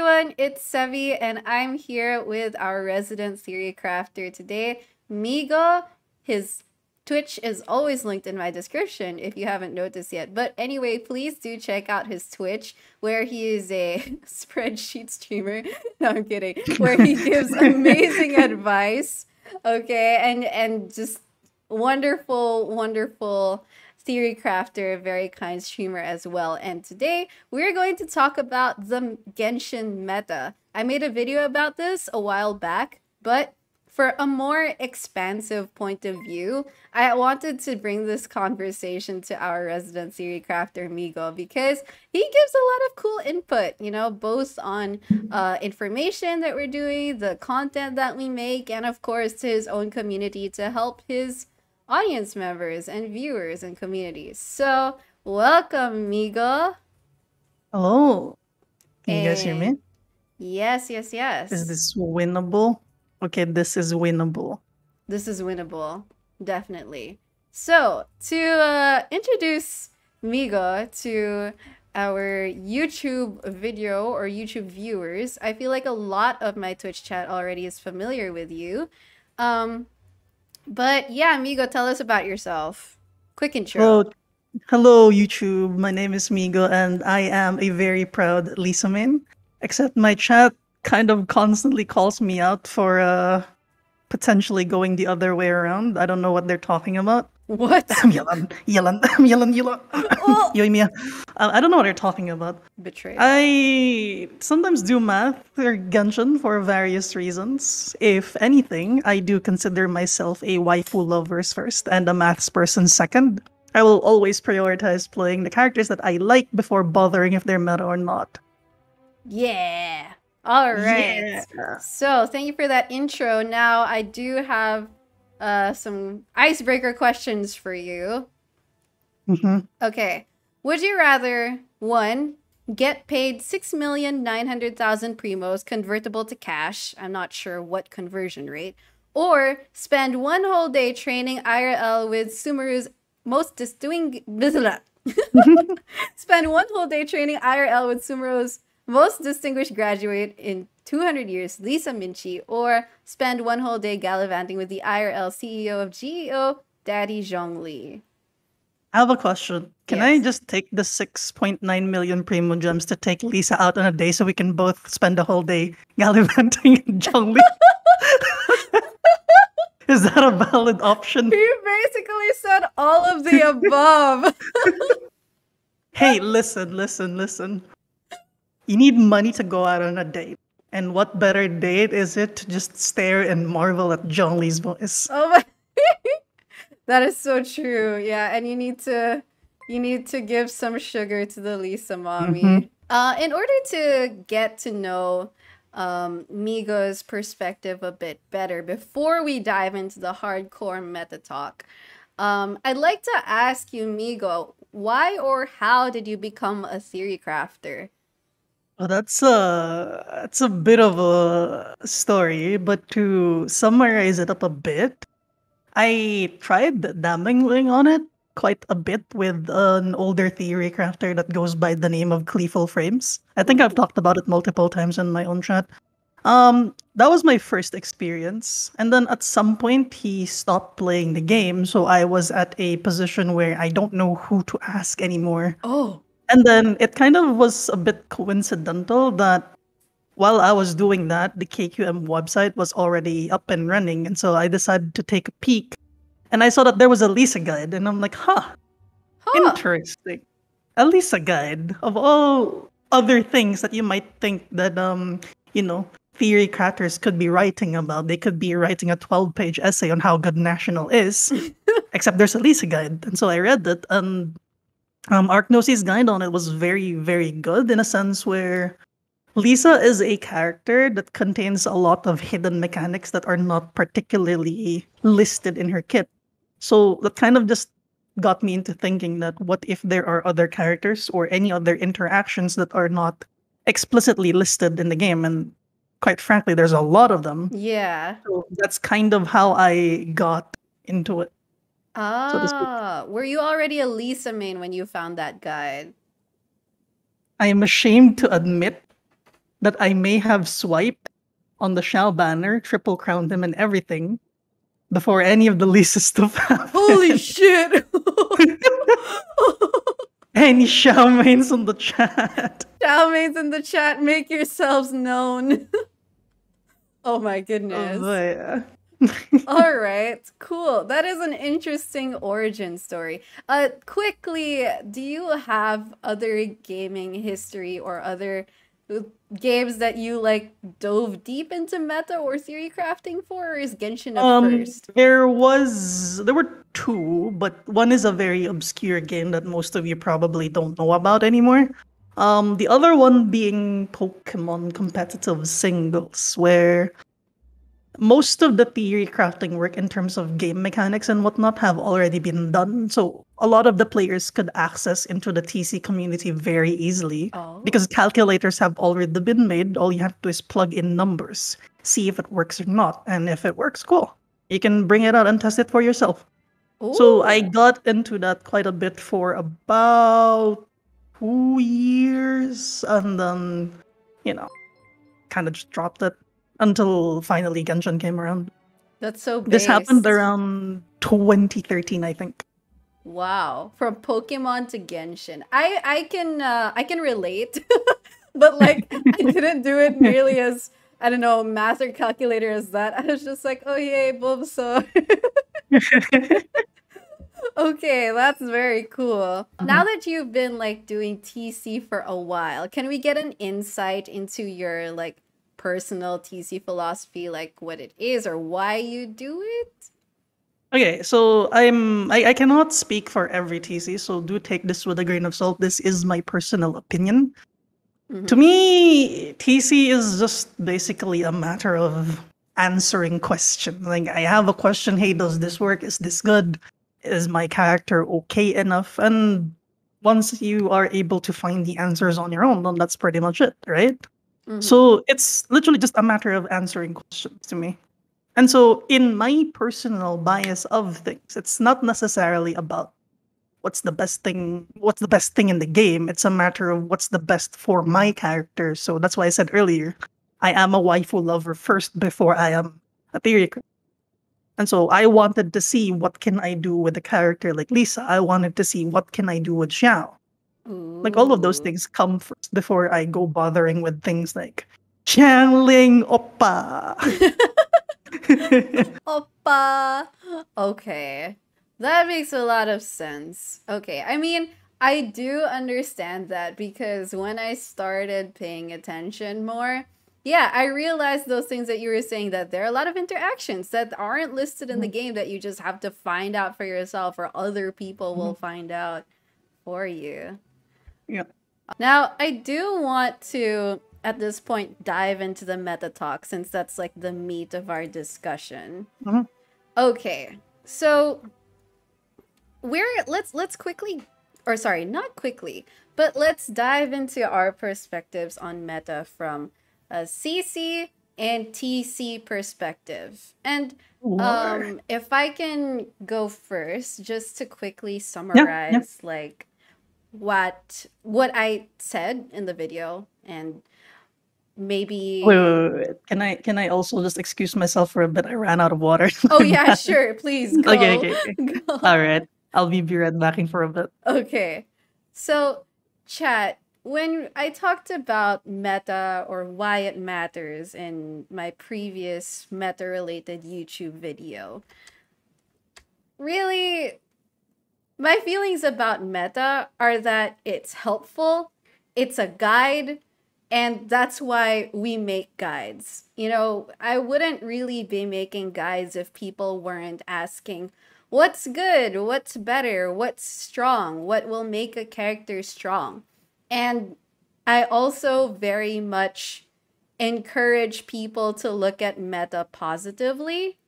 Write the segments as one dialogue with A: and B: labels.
A: everyone, it's Sevy, and I'm here with our resident Theorycrafter today, Migo. His Twitch is always linked in my description if you haven't noticed yet. But anyway, please do check out his Twitch, where he is a spreadsheet streamer. No, I'm kidding. Where he gives amazing advice, okay, and just wonderful Theorycrafter, a very kind streamer as well. And today we're going to talk about the Genshin Meta. I made a video about this a while back, but for a more expansive point of view, I wanted to bring this conversation to our resident Theorycrafter Migo because he gives a lot of cool input, you know, both on information that we're doing, the content that we make, and of course to his own community to help his audience members and viewers and communities. So, welcome, Migo.
B: Hello. Can you guys hear me?
A: Yes.
B: Is this winnable? Okay, this is winnable.
A: This is winnable, definitely. So, to introduce Migo to our YouTube video or YouTube viewers, I feel like a lot of my Twitch chat already is familiar with you. But yeah, Migo, tell us about yourself. Quick intro.
B: Hello, YouTube. My name is Migo, and I am a very proud Lisa main. Except my chat kind of constantly calls me out for potentially going the other way around. I don't know what they're talking about.
A: What?
B: Yalan.
A: Oh.
B: I don't know what they're talking about.
A: Betrayal.
B: I sometimes do math or Genshin for various reasons. If anything, I do consider myself a waifu lovers first and a maths person second. I will always prioritize playing the characters that I like before bothering if they're meta or not.
A: Yeah. All right.
B: Yeah.
A: So thank you for that intro. Now I do have some icebreaker questions for you. Okay. Would you rather, 1, get paid 6,900,000 primos convertible to cash, I'm not sure what conversion rate, or spend one whole day training IRL with Sumeru's spend one whole day training IRL with Sumeru's most distinguished graduate in 200 years, Lisa Minchi, or spend one whole day gallivanting with the IRL CEO of GEO, Daddy Zhongli?
B: I have a question. Can
A: Yes.
B: I just take the 6.9 million Primo Gems to take Lisa out on a day so we can both spend a whole day gallivanting in Zhongli? Is that a valid option?
A: You basically said all of the above.
B: Hey, listen. You need money to go out on a date. And what better date is it to just stare and marvel at Zhongli's voice?
A: Oh my. That is so true. Yeah, and you need to give some sugar to the Lisa mommy. In order to get to know Migo's perspective a bit better before we dive into the hardcore meta talk, I'd like to ask you, Migo, why or how did you become a Theorycrafter?
B: Well, that's a bit of a story, but to summarize it up a bit, I tried dabbling on it quite a bit with an older theory crafter that goes by the name of Cleeful Frames. I think I've talked about it multiple times in my own chat. That was my first experience, and then at some point he stopped playing the game, so I was at a position where I don't know who to ask anymore.
A: Oh.
B: And then it kind of was a bit coincidental that while I was doing that, the KQM website was already up and running. And so I decided to take a peek. And I saw that there was a Lisa guide. And I'm like, interesting. A Lisa guide of all other things that you might think that, theory crafters could be writing about. They could be writing a 12-page essay on how good National is. Except there's a Lisa guide. And so I read it. And Arknosi's guide on it was very, very good in a sense where Lisa is a character that contains a lot of hidden mechanics that are not particularly listed in her kit. So that kind of just got me into thinking that what if there are other characters or any other interactions that are not explicitly listed in the game? And quite frankly, there's a lot of them.
A: Yeah.
B: So that's kind of how I got into it.
A: Were you already a Lisa main when you found that guide?
B: I am ashamed to admit that I may have swiped on the Shao banner, triple crowned him and everything before any of the leases stuff happened.
A: Holy shit!
B: Any Shao mains on the chat?
A: Xiaomains in the chat, make yourselves known. Oh my
B: Oh,
A: goodness.
B: boy.
A: All right, cool. That is an interesting origin story. Quickly, do you have other gaming history or other games that you like dove deep into meta or theory crafting for, or is Genshin up first?
B: There were two, but one is a very obscure game that most of you probably don't know about anymore. The other one being Pokemon competitive singles, where most of the theory crafting work in terms of game mechanics and whatnot have already been done. So a lot of the players could access into the TC community very easily
A: Oh.
B: because calculators have already been made. All you have to do is plug in numbers, see if it works or not. And if it works, cool. You can bring it out and test it for yourself. So I
A: Ooh.
B: got into that quite a bit for about 2 years and then, kind of just dropped it until finally Genshin came around.
A: That's so
B: This happened
A: based.
B: around 2013, I think.
A: Wow, from Pokemon to Genshin. I can relate, but like I didn't do it nearly as, I don't know, math or calculator as that. I was just like, oh yay, Bulbasaur. Okay, that's very cool. Now that you've been like doing TC for a while, can we get an insight into your like personal TC philosophy, like what it is or why you do it?
B: Okay, so I cannot speak for every TC, so do take this with a grain of salt. This is my personal opinion. To me, TC is just basically a matter of answering questions. Like I have a question, hey, does this work? Is this good? Is my character okay enough? And once you are able to find the answers on your own, then that's pretty much it, right? So it's literally just a matter of answering questions to me. And so, in my personal bias of things, it's not necessarily about what's the best thing in the game. It's a matter of what's the best for my character. So that's why I said earlier, I am a waifu lover first before I am a theory crafter. And so I wanted to see what can I do with a character like Lisa. I wanted to see what can I do with Xiao. Like all of those
A: Ooh.
B: things come first before I go bothering with things like channeling oppa.
A: Oppa. Okay. That makes a lot of sense. Okay. I mean, I do understand that because when I started paying attention more, yeah, I realized those things that you were saying, that there are a lot of interactions that aren't listed in the game that you just have to find out for yourself or other people will find out for you.
B: Yeah.
A: Now, I do want to, at this point, dive into the meta talk since that's like the meat of our discussion.
B: Mhm.
A: Okay, so let's quickly, or sorry, not quickly, but let's dive into our perspectives on meta from a CC and TC perspective. And
B: Sure.
A: if I can go first, just to quickly
B: Yeah.
A: summarize, like what I said in the video and maybe
B: Wait. Can I also just excuse myself for a bit? I ran out of water.
A: oh
B: My
A: yeah,
B: bad.
A: sure, please
B: Okay,
A: go.
B: okay, okay.
A: Go.
B: All right. I'll be right back in for a bit.
A: Okay. So, chat, when I talked about meta or why it matters in my previous meta related YouTube video, really my feelings about meta are that it's helpful, it's a guide, and that's why we make guides. You know, I wouldn't really be making guides if people weren't asking, what's good, what's better, what's strong, what will make a character strong. And I also very much encourage people to look at meta positively.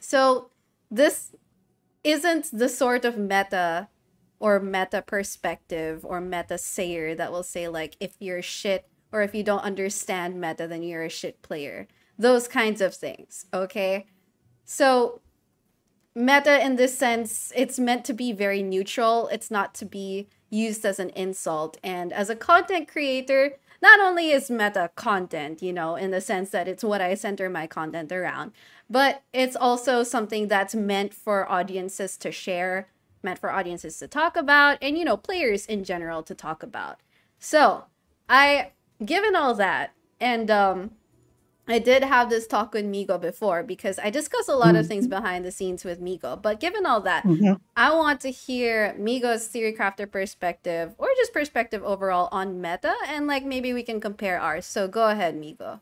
A: So, this isn't the sort of meta or meta perspective or meta sayer that will say like if you're shit or if you don't understand meta then you're a shit player. Those kinds of things, okay? So meta in this sense, it's meant to be very neutral. It's not to be used as an insult. And as a content creator, not only is meta content, in the sense that it's what I center my content around, but it's also something that's meant for audiences to share, meant for audiences to talk about, and, players in general to talk about. So, given all that, and I did have this talk with Migo before because I discuss a lot of things behind the scenes with Migo. But given all that, I want to hear Migo's Theorycrafter perspective, or just perspective overall on meta, and like maybe we can compare ours. So go ahead, Migo.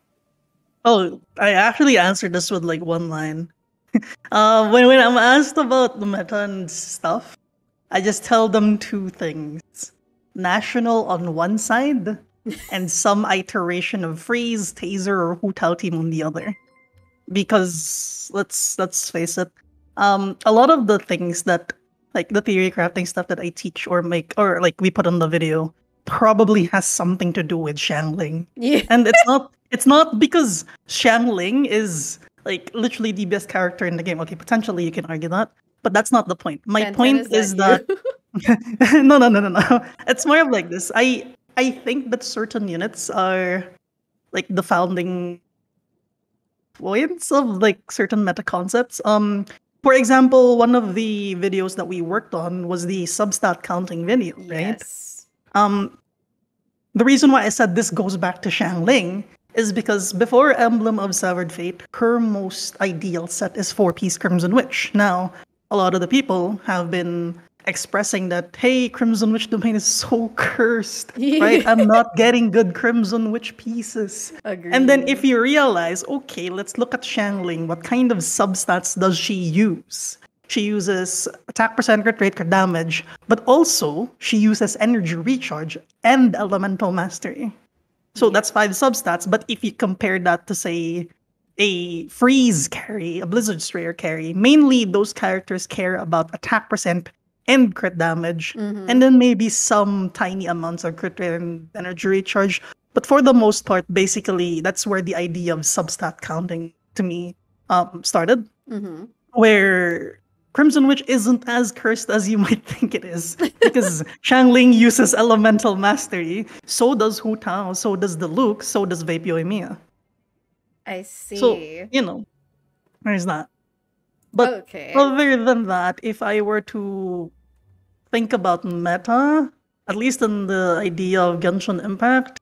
B: Oh, I actually answered this with like one line. When I'm asked about the meta and stuff, I just tell them two things: national on one side, and some iteration of freeze, taser, or Hu Tao team on the other. Because let's face it, a lot of the things that like the theory crafting stuff that I teach or make or like we put on the video probably has something to do with Shangling.
A: Yeah.
B: And it's not because Shangling is like literally the best character in the game. Okay, potentially you can argue that, but that's not the point. My point is that no. It's more of like this. I think that certain units are like the founding points of like certain meta concepts. For example, one of the videos that we worked on was the substat counting video, right?
A: Yes.
B: The reason why I said this goes back to Shangling is because before Emblem of Severed Fate, her most ideal set is 4-piece Crimson Witch. Now, a lot of the people have been expressing that, hey, Crimson Witch domain is so cursed, right? I'm not getting good Crimson Witch pieces.
A: Agreed.
B: And then if you realize, okay, let's look at Shangling. What kind of substats does she use? She uses attack percent, crit rate, crit damage, but also she uses energy recharge and elemental mastery. So that's 5 substats. But if you compare that to, say, a freeze carry, a Blizzard Strayer carry, mainly those characters care about attack percent and crit damage, and then maybe some tiny amounts of crit rate and energy recharge. But for the most part, basically, that's where the idea of substat counting to me started, where Crimson Witch isn't as cursed as you might think it is, because Shangling uses elemental mastery, so does Hu Tao, so does the Luke, so does Vapoemia.
A: I see.
B: So, there's that. But
A: okay.
B: other than that, if I were to think about meta, at least in the idea of Genshin Impact,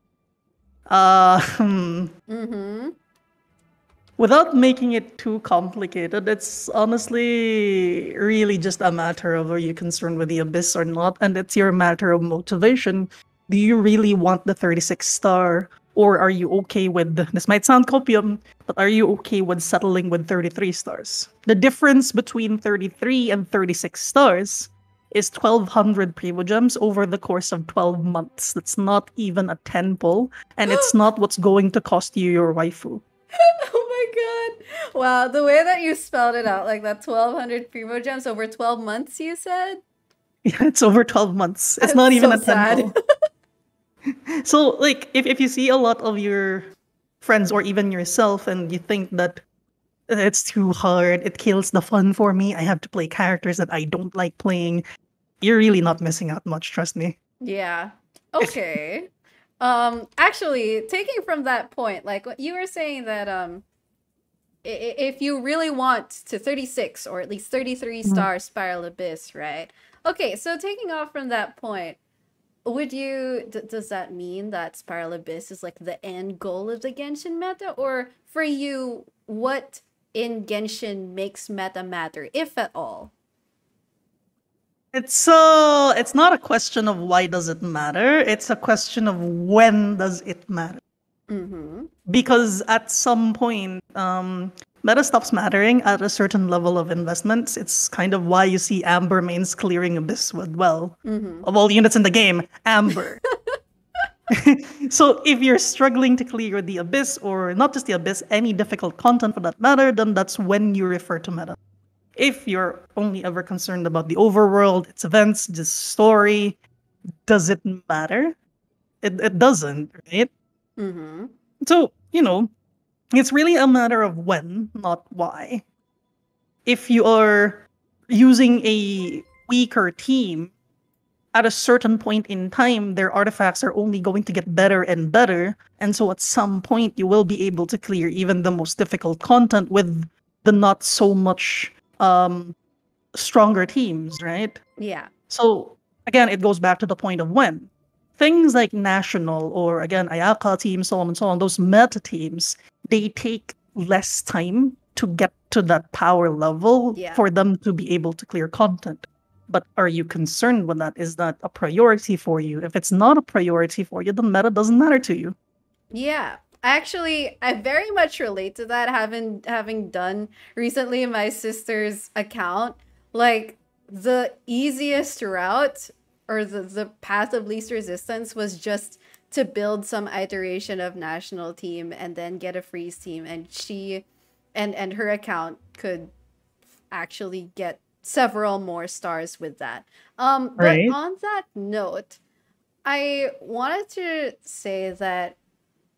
B: without making it too complicated, it's honestly really just a matter of are you concerned with the Abyss or not, and it's your matter of motivation. Do you really want the 36-star? Or are you okay with, this might sound copium, but are you okay with settling with 33 stars? The difference between 33 and 36 stars is 1,200 Primogems over the course of 12 months. That's not even a 10 pull, and it's not what's going to cost you your waifu.
A: Oh my god. Wow, the way that you spelled it out, like that 1,200 Primogems over 12 months, you said?
B: Yeah, it's over 12 months. It's
A: I'm
B: not even
A: so
B: a 10
A: sad.
B: pull. So, like, if you see a lot of your friends or even yourself and you think that it's too hard, it kills the fun for me, I have to play characters that I don't like playing, you're really not missing out much, trust me.
A: Yeah. Okay. Actually, taking from that point, like what you were saying that if you really want to 36 or at least 33 star Spiral Abyss, right? Okay, so taking off from that point, would you, does that mean that Spiral Abyss is like the end goal of the Genshin meta? Or for you, what in Genshin makes meta matter, if at all?
B: It's not a question of why does it matter. It's a question of when does it matter. Because at some point, meta stops mattering at a certain level of investments. It's kind of why you see Amber mains clearing Abyss with, well, of all the units in the game, Amber. So if you're struggling to clear the Abyss, or not just the Abyss, any difficult content for that matter, then that's when you refer to meta. If you're only ever concerned about the overworld, its events, the story, does it matter? It doesn't, right? So, it's really a matter of when, not why. If you are using a weaker team, at a certain point in time, their artifacts are only going to get better and better. And so at some point, you will be able to clear even the most difficult content with the not so much stronger teams, right?
A: Yeah.
B: So again, it goes back to the point of when. Things like national or again Ayaka teams, so on and so on, those meta teams, they take less time to get to that power level
A: Yeah.
B: for them to be able to clear content. But are you concerned with that? Is that a priority for you? If it's not a priority for you, the meta doesn't matter to you.
A: Yeah. Actually, I very much relate to that, having done recently my sister's account. Like, the easiest route, or the path of least resistance, was just to build some iteration of national team and then get a freeze team, and she and her account could actually get several more stars with that. But
B: Right?
A: on that note, I wanted to say that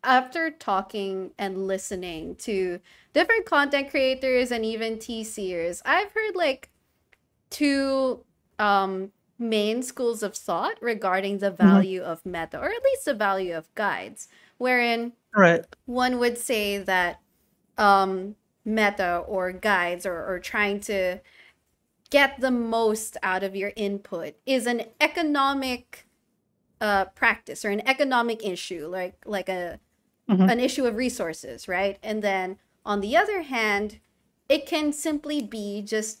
A: after talking and listening to different content creators and even TCers, I've heard like two main schools of thought regarding the
B: Mhm.
A: value of meta, or at least the value of guides, wherein
B: Right.
A: one would say that um, meta or guides, or trying to get the most out of your input, is an economic practice or an economic issue, like
B: Mhm.
A: an issue of resources, right? And then on the other hand, it can simply be just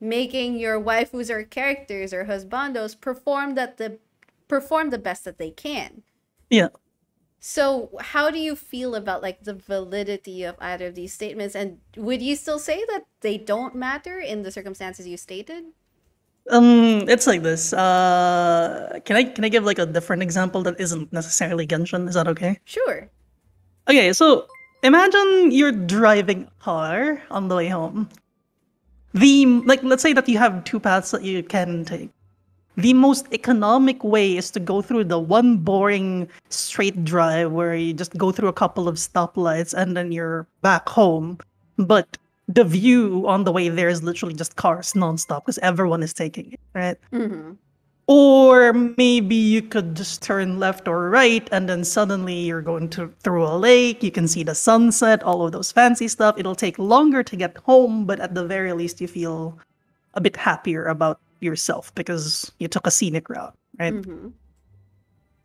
A: making your waifus or characters or husbandos perform the best that they can.
B: Yeah.
A: So how do you feel about like the validity of either of these statements, and would you still say that they don't matter in the circumstances you stated?
B: It's like this. Can I give like a different example that isn't necessarily Genshin? Is that okay?
A: Sure.
B: Okay, so imagine you're driving a car on the way home. Let's say that you have two paths that you can take. The most economic way is to go through the one boring straight drive where you just go through a couple of stoplights and then you're back home. But the view on the way there is literally just cars nonstop because everyone is taking it, right?
A: Mm-hmm.
B: Or maybe you could just turn left or right and then suddenly you're going to through a lake, you can see the sunset, all of those fancy stuff. It'll take longer to get home, but at the very least you feel a bit happier about yourself because you took a scenic route, right?
A: Mm-hmm.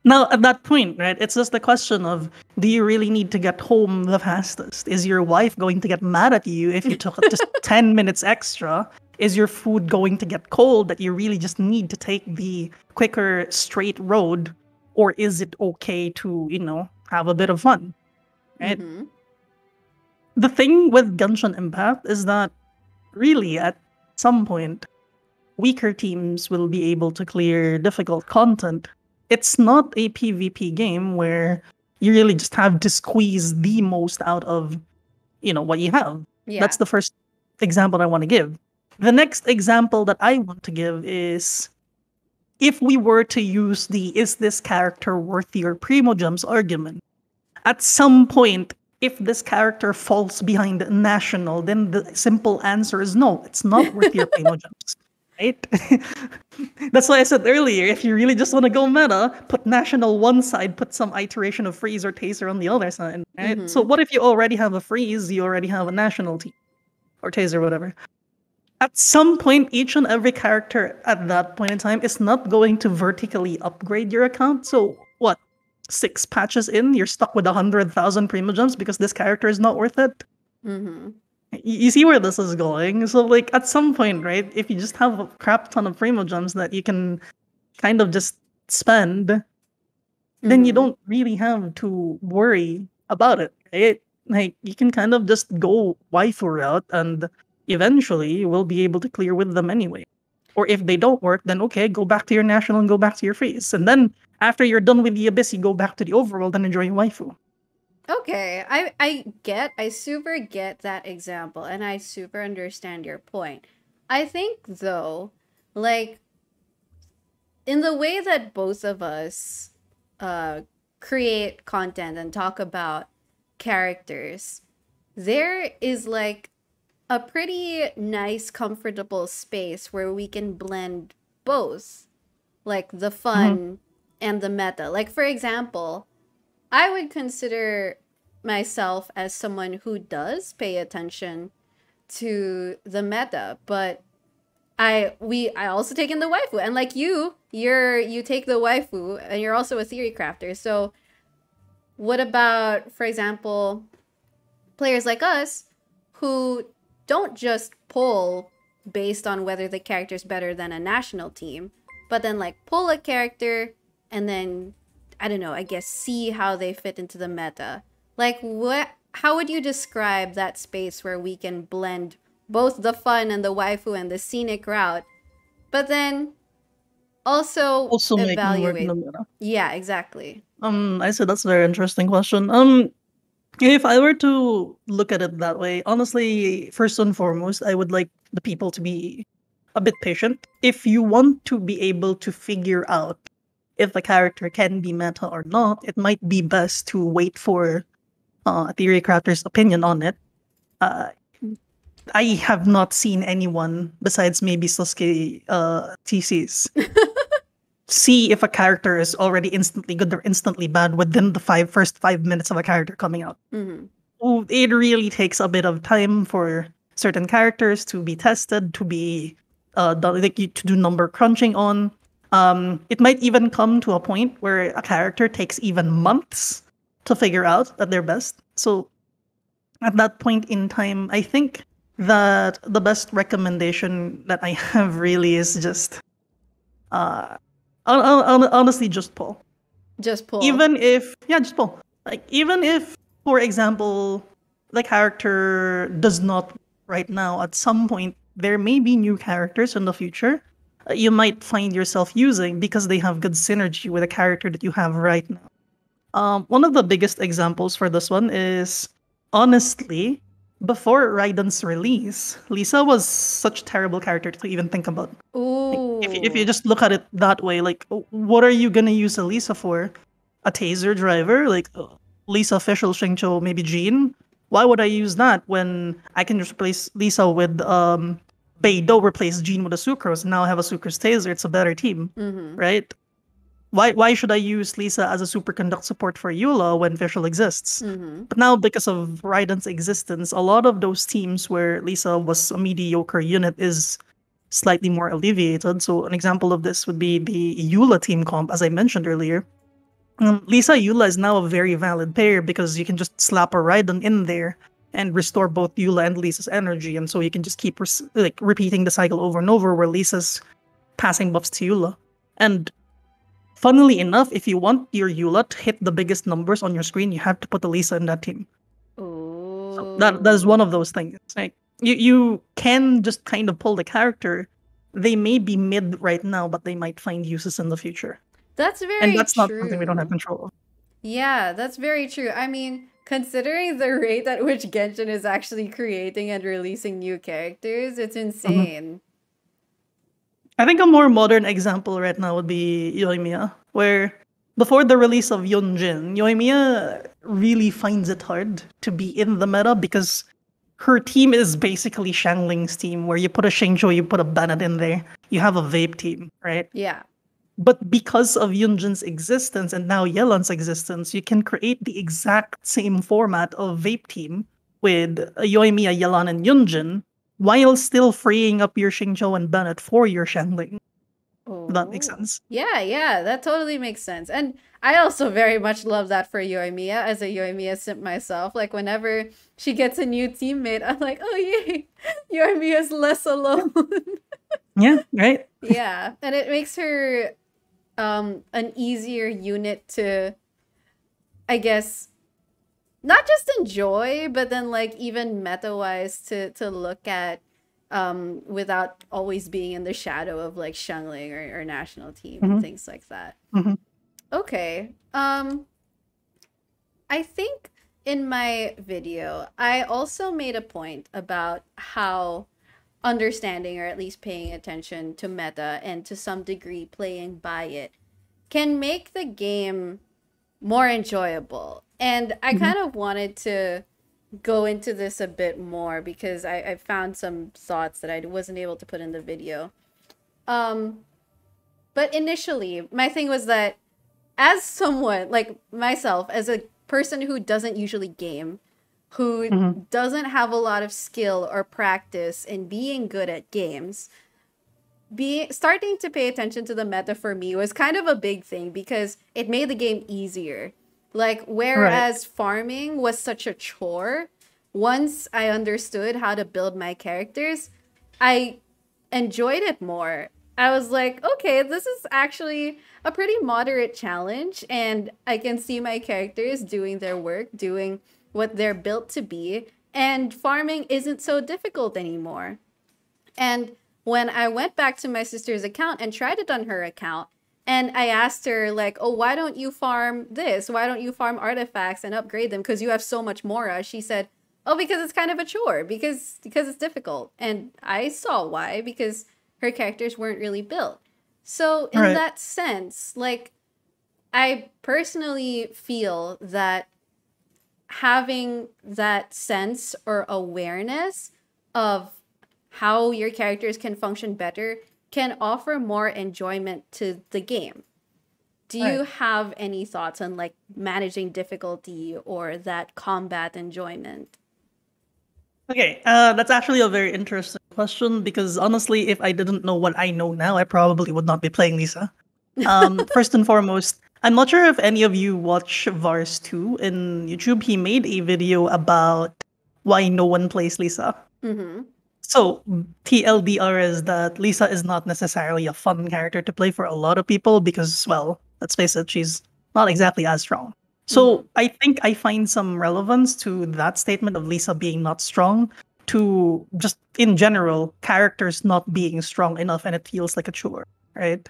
B: Now, at that point, right, it's just the question of do you really need to get home the fastest? Is your wife going to get mad at you if you took just 10 minutes extra? Is your food going to get cold that you really just need to take the quicker straight road? Or is it okay to, have a bit of fun, right?
A: Mm-hmm.
B: The thing with Genshin Impact is that really at some point, weaker teams will be able to clear difficult content. It's not a PvP game where you really just have to squeeze the most out of, what you have. That's
A: Yeah.
B: the first example I want to give. The next example that I want to give is if we were to use the is this character worth your primo gems argument. At some point, if this character falls behind national, then the simple answer is no, it's not worth your primo gems. Right? That's why I said earlier, if you really just want to go meta, put national one side, put some iteration of freeze or taser on the other side. Right? So
A: Mm-hmm.
B: what if you already have a freeze, you already have a national team or taser, whatever. At some point, each and every character at that point in time is not going to vertically upgrade your account. So what? 6 patches in, you're stuck with 100,000 primo gems because this character is not worth it.
A: Mm-hmm.
B: You see where this is going. So like at some point, right? If you just have a crap ton of primo gems that you can kind of just spend, then you
A: Mm-hmm.
B: don't really have to worry about it, right? Like you can kind of just go waifu route and eventually you will be able to clear with them anyway. Or if they don't work, then okay, go back to your national and go back to your freeze. And then after you're done with the abyss, you go back to the overworld and enjoy your waifu.
A: Okay, I super get that example, and I super understand your point. I think though, like, in the way that both of us uh create content and talk about characters, there is like a pretty nice comfortable space where we can blend both. like the
B: Mhm.
A: fun and the meta. Like, for example, I would consider myself as someone who does pay attention to the meta, but I also take in the waifu, and like you take the waifu, and you're also a theory crafter. So what about, for example, players like us who don't just pull based on whether the character's better than a national team, but then like pull a character and then I don't know, I guess see how they fit into the meta. Like what how would you describe that space where we can blend both the fun and the waifu and the scenic route, but then also
B: Also make them work in the
A: evaluate.
B: meta.
A: Yeah, exactly.
B: I said that's a very interesting question. If I were to look at it that way, honestly, first and foremost, I would like the people to be a bit patient. If you want to be able to figure out if a character can be meta or not, it might be best to wait for a theory crafter's opinion on it. Uh, I have not seen anyone besides maybe Sasuke TCs see if a character is already instantly good or instantly bad within the first 5 minutes of a character coming out.
A: Mm-hmm.
B: It really takes a bit of time for certain characters to be tested, to be to do number crunching on. It might even come to a point where a character takes even months to figure out that they're best. So at that point in time, I think that the best recommendation that I have really is just uh, honestly just pull.
A: Just pull.
B: Even if yeah, just pull. Like even if, for example, the character does not right now, at some point there may be new characters in the future you might find yourself using because they have good synergy with a character that you have right now. One of the biggest examples for this one is honestly, before Raiden's release, Lisa was such a terrible character to even think about. Like, if you
A: Ooh.
B: just look at it that way, like, what are you gonna use Elisa for? A taser driver? Like, Lisa official Shingcho, maybe Jean? Why would I use that when I can just replace Lisa with Beidou, replace Jean with a Sucrose, and now I have a Sucrose taser? It's a better team,
A: Mm-hmm.
B: right? Why should I use Lisa as a superconduct support for Eula when Visual exists?
A: Mm-hmm.
B: But now, because of Raiden's existence, a lot of those teams where Lisa was a mediocre unit is slightly more alleviated. So an example of this would be the Eula team comp, as I mentioned earlier. Lisa Eula is now a very valid pair because you can just slap a Raiden in there and restore both Eula and Lisa's energy, and so you can just keep repeating the cycle over and over where Lisa's passing buffs to Eula. And funnily enough, if you want your Eula to hit the biggest numbers on your screen, you have to put Elisa in that team. So that is one
A: Ooh.
B: of those things. Like you can just kind of pull the character. They may be mid right now, but they might find uses in the future.
A: That's
B: And
A: very
B: that's not something we don't have
A: true.
B: control of.
A: Yeah, that's very true. I mean, considering the rate at which Genshin is actually creating and releasing new characters, it's
B: Mhm.
A: insane.
B: I think a more modern example right now would be Yoimiya, where before the release of Yunjin, Yoimiya really finds it hard to be in the meta because her team is basically Shangling's team, where you put a Shingcho, you put a Bennett in there, you have a vape team, right?
A: Yeah.
B: But because of Yunjin's existence and now Yelan's existence, you can create the exact same format of vape team with Yoimiya, Yelan, and Yunjin, while still freeing up your Xingqiu and Bennett for your Shangling. If that makes
A: Oh.
B: sense.
A: Yeah, yeah, that totally makes sense. And I also very much love that for Yoimiya as a Yoimiya simp myself. Like whenever she gets a new teammate, I'm like, oh yay, Yoimiya's less alone.
B: Yeah, right?
A: Yeah. And it makes her an easier unit to, I guess, not just enjoy, but then like even meta wise to look at without always being in the shadow of like Shungling or national team and
B: Hmm.
A: things like that.
B: Hmm.
A: Okay. I think in my video I also made a point about how understanding or at least paying attention to meta and to some degree playing by it can make the game more enjoyable. And I
B: Hmm.
A: kind of wanted to go into this a bit more because I found some thoughts that I wasn't able to put in the video. Um, But initially, my thing was that as someone like myself, as a person who doesn't usually game, who
B: Mm-hmm.
A: doesn't have a lot of skill or practice in being good at games, be starting to pay attention to the meta for me was kind of a big thing because it made the game easier. Like
B: Right.
A: whereas farming was such a chore, once I understood how to build my characters, I enjoyed it more. I was like, okay, this is actually a pretty moderate challenge, and I can see my characters doing their work, doing what they're built to be, and farming isn't so difficult anymore. And when I went back to my sister's account and tried it on her account, and I asked her, like, oh, why don't you farm this? Why don't you farm artifacts and upgrade them? Because you have so much Mora. She said, oh, because it's kind of a chore, because it's difficult. And I saw why, because her characters weren't really built. So in
B: Right.
A: that sense, like, I personally feel that having that sense or awareness of how your characters can function better can offer more enjoyment to the game. Do
B: Right.
A: you have any thoughts on like managing difficulty or that combat enjoyment?
B: Okay, that's actually a very interesting question because honestly, if I didn't know what I know now, I probably would not be playing Lisa. First and foremost, I'm not sure if any of you watch Vars2 in YouTube. He made a video about why no one plays Lisa.
A: Mm-hmm.
B: So, TLDR is that Lisa is not necessarily a fun character to play for a lot of people because, well, let's face it, she's not exactly as strong.
A: Mm-hmm.
B: So, I think I find some relevance to that statement of Lisa being not strong to just in general, characters not being strong enough and it feels like a chore, right?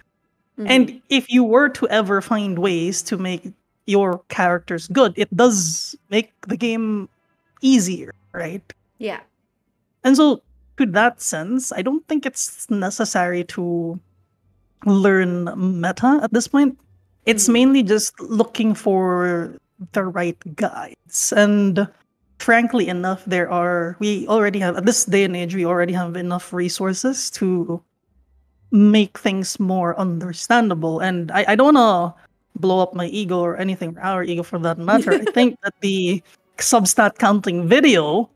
A: Mm-hmm.
B: And if you were to ever find ways to make your characters good, it does make the game easier, right?
A: Yeah.
B: And so, to that sense, I don't think it's necessary to learn meta at this point. It's
A: Mm-hmm.
B: mainly just looking for the right guides. And frankly enough, we already have, at this day and age, we already have enough resources to make things more understandable. And I don't want to blow up my ego or anything, our ego for that matter. I think that the substat counting video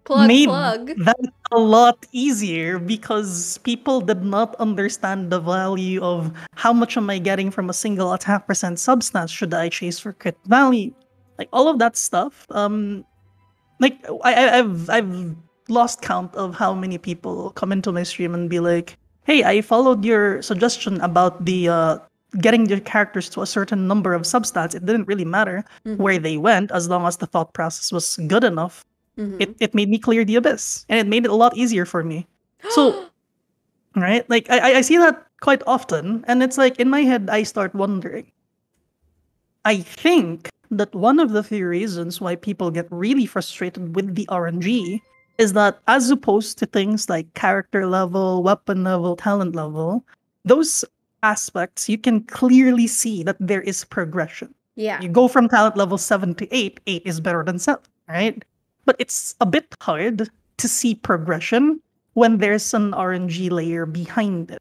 A: Plug,
B: made
A: plug.
B: that a lot easier because people did not understand the value of how much am I getting from a single attack percent substance. Should I chase for crit value? Like all of that stuff. Like I've lost count of how many people come into my stream and be like, "Hey, I followed your suggestion about the getting your characters to a certain number of substats. It didn't really matter where
A: Mm-hmm.
B: they went as long as the thought process was good enough.
A: Mm-hmm.
B: It made me clear the abyss, and it made it a lot easier for me." So right, like I see that quite often, and it's like in my head I start wondering. I think that one of the few reasons why people get really frustrated with the RNG is that as opposed to things like character level, weapon level, talent level, those aspects you can clearly see that there is progression.
A: Yeah.
B: You go from talent level 7 to 8, 8 is better than 7, right? But it's a bit hard to see progression when there's an RNG layer behind it.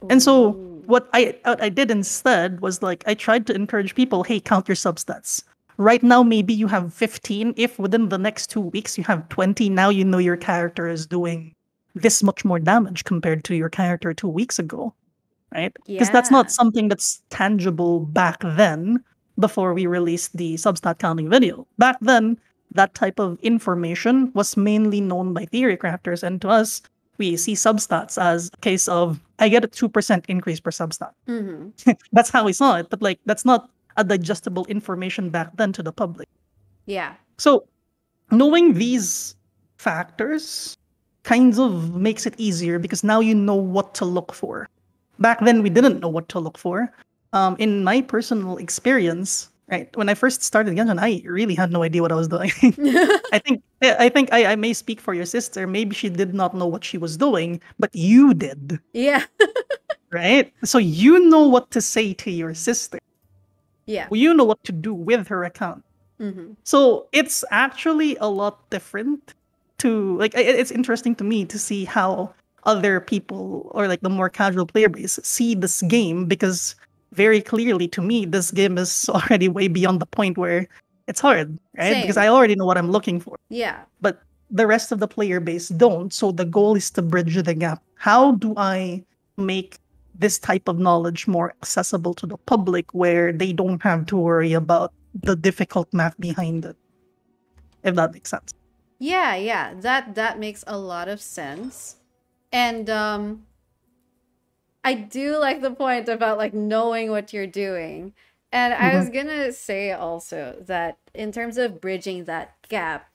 B: And so
A: Ooh.
B: what I did instead was like I tried to encourage people, hey, count your substats. Right now, maybe you have 15. If within the next 2 weeks you have 20, now you know your character is doing this much more damage compared to your character 2 weeks ago, right? Because that's not
A: Yeah.
B: something that's tangible back then before we released the substat counting video. Back then, that type of information was mainly known by theory crafters, and to us, we see substats as a case of I get a 2% increase per substat.
A: Mm-hmm.
B: That's how we saw it, but like that's not a digestible information back then to the public.
A: Yeah.
B: So knowing these factors kinds of makes it easier because now you know what to look for. Back then we didn't know what to look for. In my personal experience, right, when I first started Genshin, I really had no idea what I was doing. I may speak for your sister. Maybe she did not know what she was doing, but you did,
A: Yeah.
B: right? So you know what to say to your sister.
A: Yeah.
B: You know what to do with her account.
A: Mm-hmm.
B: So it's actually a lot different to like it's interesting to me to see how other people or like the more casual player base see this game, because very clearly to me this game is already way beyond the point where it's hard, right? Because
A: Same.
B: I already know what I'm looking for.
A: Yeah.
B: But the rest of the player base don't. So the goal is to bridge the gap. How do I make this type of knowledge more accessible to the public where they don't have to worry about the difficult math behind it? If that makes sense.
A: Yeah. That makes a lot of sense. And I do like the point about like knowing what you're doing. And I
B: Mm-hmm.
A: was gonna say also that in terms of bridging that gap,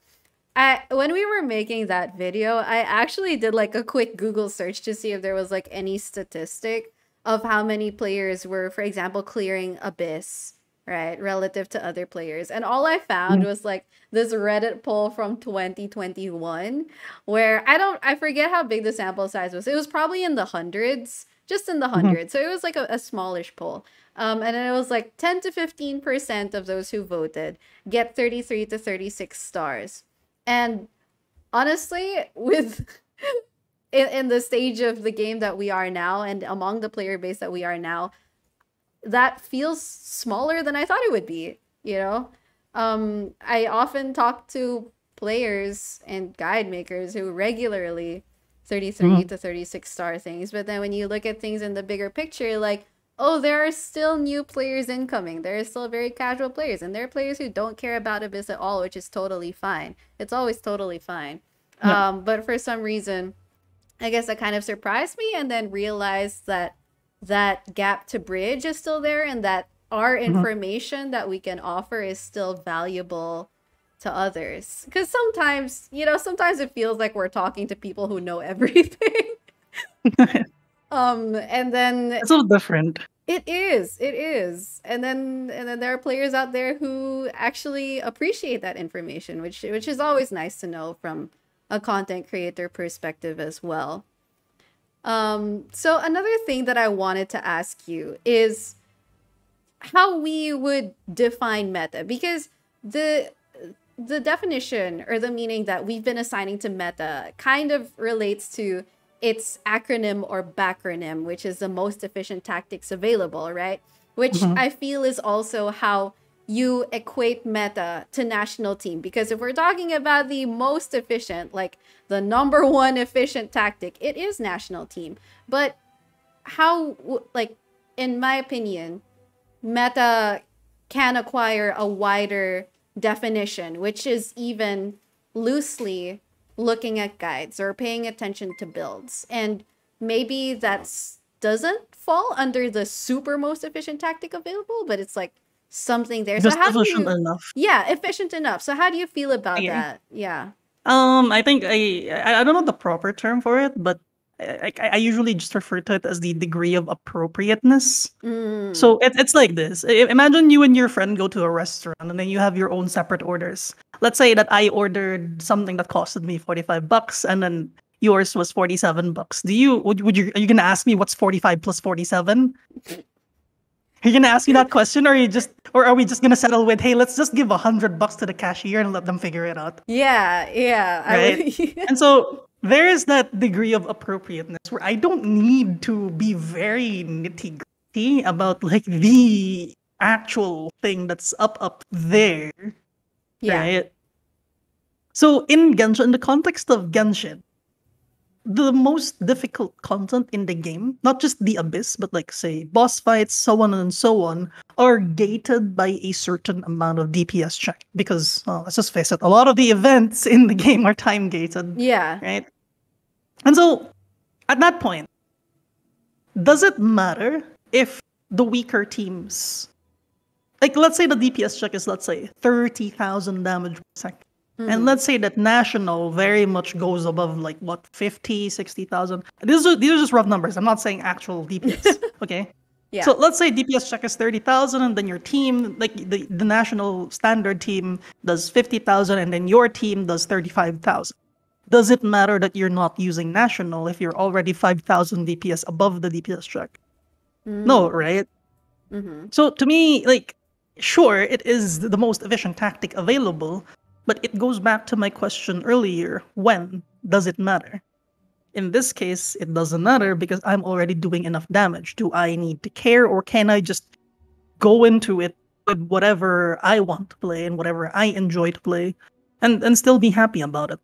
A: I when we were making that video, I actually did like a quick Google search to see if there was like any statistic of how many players were, for example, clearing Abyss, right, relative to other players. And all I found was like this Reddit poll from 2021 where I forget how big the sample size was. It was probably in the hundreds, just in the
B: Mm-hmm.
A: hundreds. So it was like a smallish poll. And then it was like 10 to 15% of those who voted get 33 to 36 stars. And honestly, with in the stage of the game that we are now and among the player base that we are now, that feels smaller than I thought it would be, you know? I often talk to players and guide makers who regularly 33
B: Mm-hmm.
A: to 36 star things, but then when you look at things in the bigger picture, like, oh, there are still new players incoming. There are still very casual players, and there are players who don't care about Abyss at all, which is totally fine. It's always totally fine.
B: Yeah.
A: But for some reason, I guess that kind of surprised me, and then realized that that gap to bridge is still there, and that our
B: Mm-hmm.
A: information that we can offer is still valuable to others. Because sometimes, you know, sometimes it feels like we're talking to people who know everything. And then
B: It's so different.
A: it is. And then there are players out there who actually appreciate that information, which is always nice to know from a content creator perspective as well. So another thing that I wanted to ask you is how we would define meta, because the definition or the meaning that we've been assigning to meta kind of relates to its acronym or backronym, which is the most efficient tactics available, right? Which
B: Mm-hmm.
A: I feel is also how you equate meta to national team. Because if we're talking about the most efficient, like the number one efficient tactic, it is national team. But how, like, in my opinion, meta can acquire a wider definition, which is even loosely looking at guides or paying attention to builds. And maybe that's doesn't fall under the super most efficient tactic available, but it's like something there. So
B: Just
A: how do
B: efficient
A: you,
B: enough.
A: yeah, efficient enough. So how do you feel about
B: Okay.
A: that? Yeah.
B: I think I don't know the proper term for it, but I usually just refer to it as the degree of appropriateness.
A: Mm.
B: So it's like this. Imagine you and your friend go to a restaurant and then you have your own separate orders. Let's say that I ordered something that costed me $45 and then yours was $47. Do you would you are you gonna ask me what's 45 plus 47? Are you gonna ask me that question, or are we just gonna settle with, hey, let's just give $100 to the cashier and let them figure it out?
A: Yeah, I
B: Right?
A: would.
B: And so there is that degree of appropriateness where I don't need to be very nitty gritty about like the actual thing that's up there,
A: Yeah.
B: right? So in Genshin, in the context of Genshin, the most difficult content in the game, not just the abyss, but like say boss fights, so on and so on, are gated by a certain amount of DPS check. Because let's just face it, a lot of the events in the game are time gated,
A: Yeah.
B: right? And so at that point, does it matter if the weaker teams, like let's say the DPS check is, let's say, 30,000 damage per second. And
A: Mm-hmm.
B: let's say that national very much goes above like what, 50, 60,000. These are just rough numbers. I'm not saying actual DPS. Okay.
A: Yeah.
B: So let's say DPS check is 30,000 and then your team, like the national standard team does 50,000 and then your team does 35,000. Does it matter that you're not using national if you're already 5,000 DPS above the DPS check? No,
A: Mm.
B: right?
A: Mm-hmm.
B: So to me, like, sure, it is the most efficient tactic available, but it goes back to my question earlier: when does it matter? In this case, it doesn't matter because I'm already doing enough damage. Do I need to care, or can I just go into it with whatever I want to play and whatever I enjoy to play, and still be happy about it?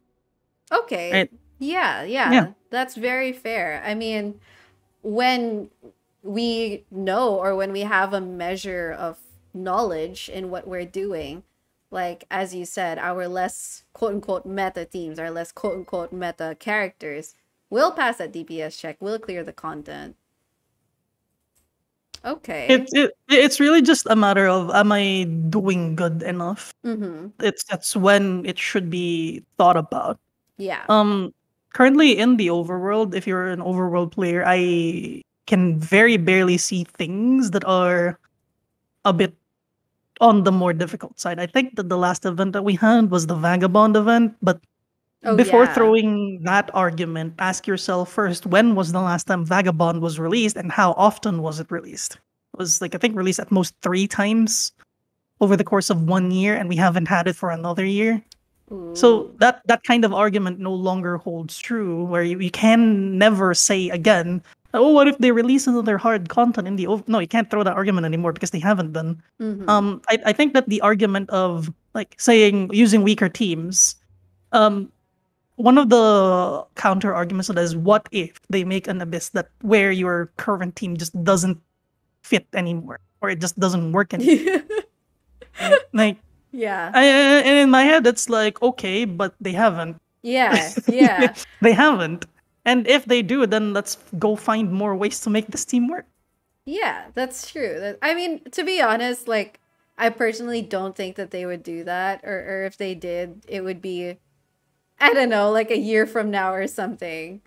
A: Okay.
B: Right?
A: Yeah,
B: Yeah.
A: yeah. That's very fair. I mean, when we know or when we have a measure of knowledge in what we're doing, like as you said, our less quote unquote meta teams, our less quote unquote meta characters will pass that DPS check, will clear the content. Okay.
B: It's really just a matter of, am I doing good enough?
A: Mm-hmm.
B: That's when it should be thought about.
A: Yeah.
B: Um, Currently in the overworld, if you're an overworld player, I can very barely see things that are a bit on the more difficult side. I think that the last event that we had was the Vagabond event, but
A: Oh
B: before
A: yeah.
B: throwing that argument, ask yourself first, when was the last time Vagabond was released and how often was it released? It was like, I think, released at most 3 times over the course of 1 year, and we haven't had it for another year. So
A: Ooh.
B: that kind of argument no longer holds true, where you can never say again, oh, what if they release another hard content in the no, you can't throw that argument anymore because they haven't done.
A: Mm-hmm.
B: I think that the argument of like saying using weaker teams, um, one of the counter arguments to that is, what if they make an abyss that where your current team just doesn't fit anymore, or it just doesn't work anymore, right? Like,
A: Yeah.
B: and in my head, it's like, okay, but they haven't.
A: Yeah. Yeah.
B: They haven't. And if they do, then let's go find more ways to make this team work.
A: Yeah, that's true. I mean, to be honest, like I personally don't think that they would do that, or if they did, it would be, I don't know, like a year from now or something.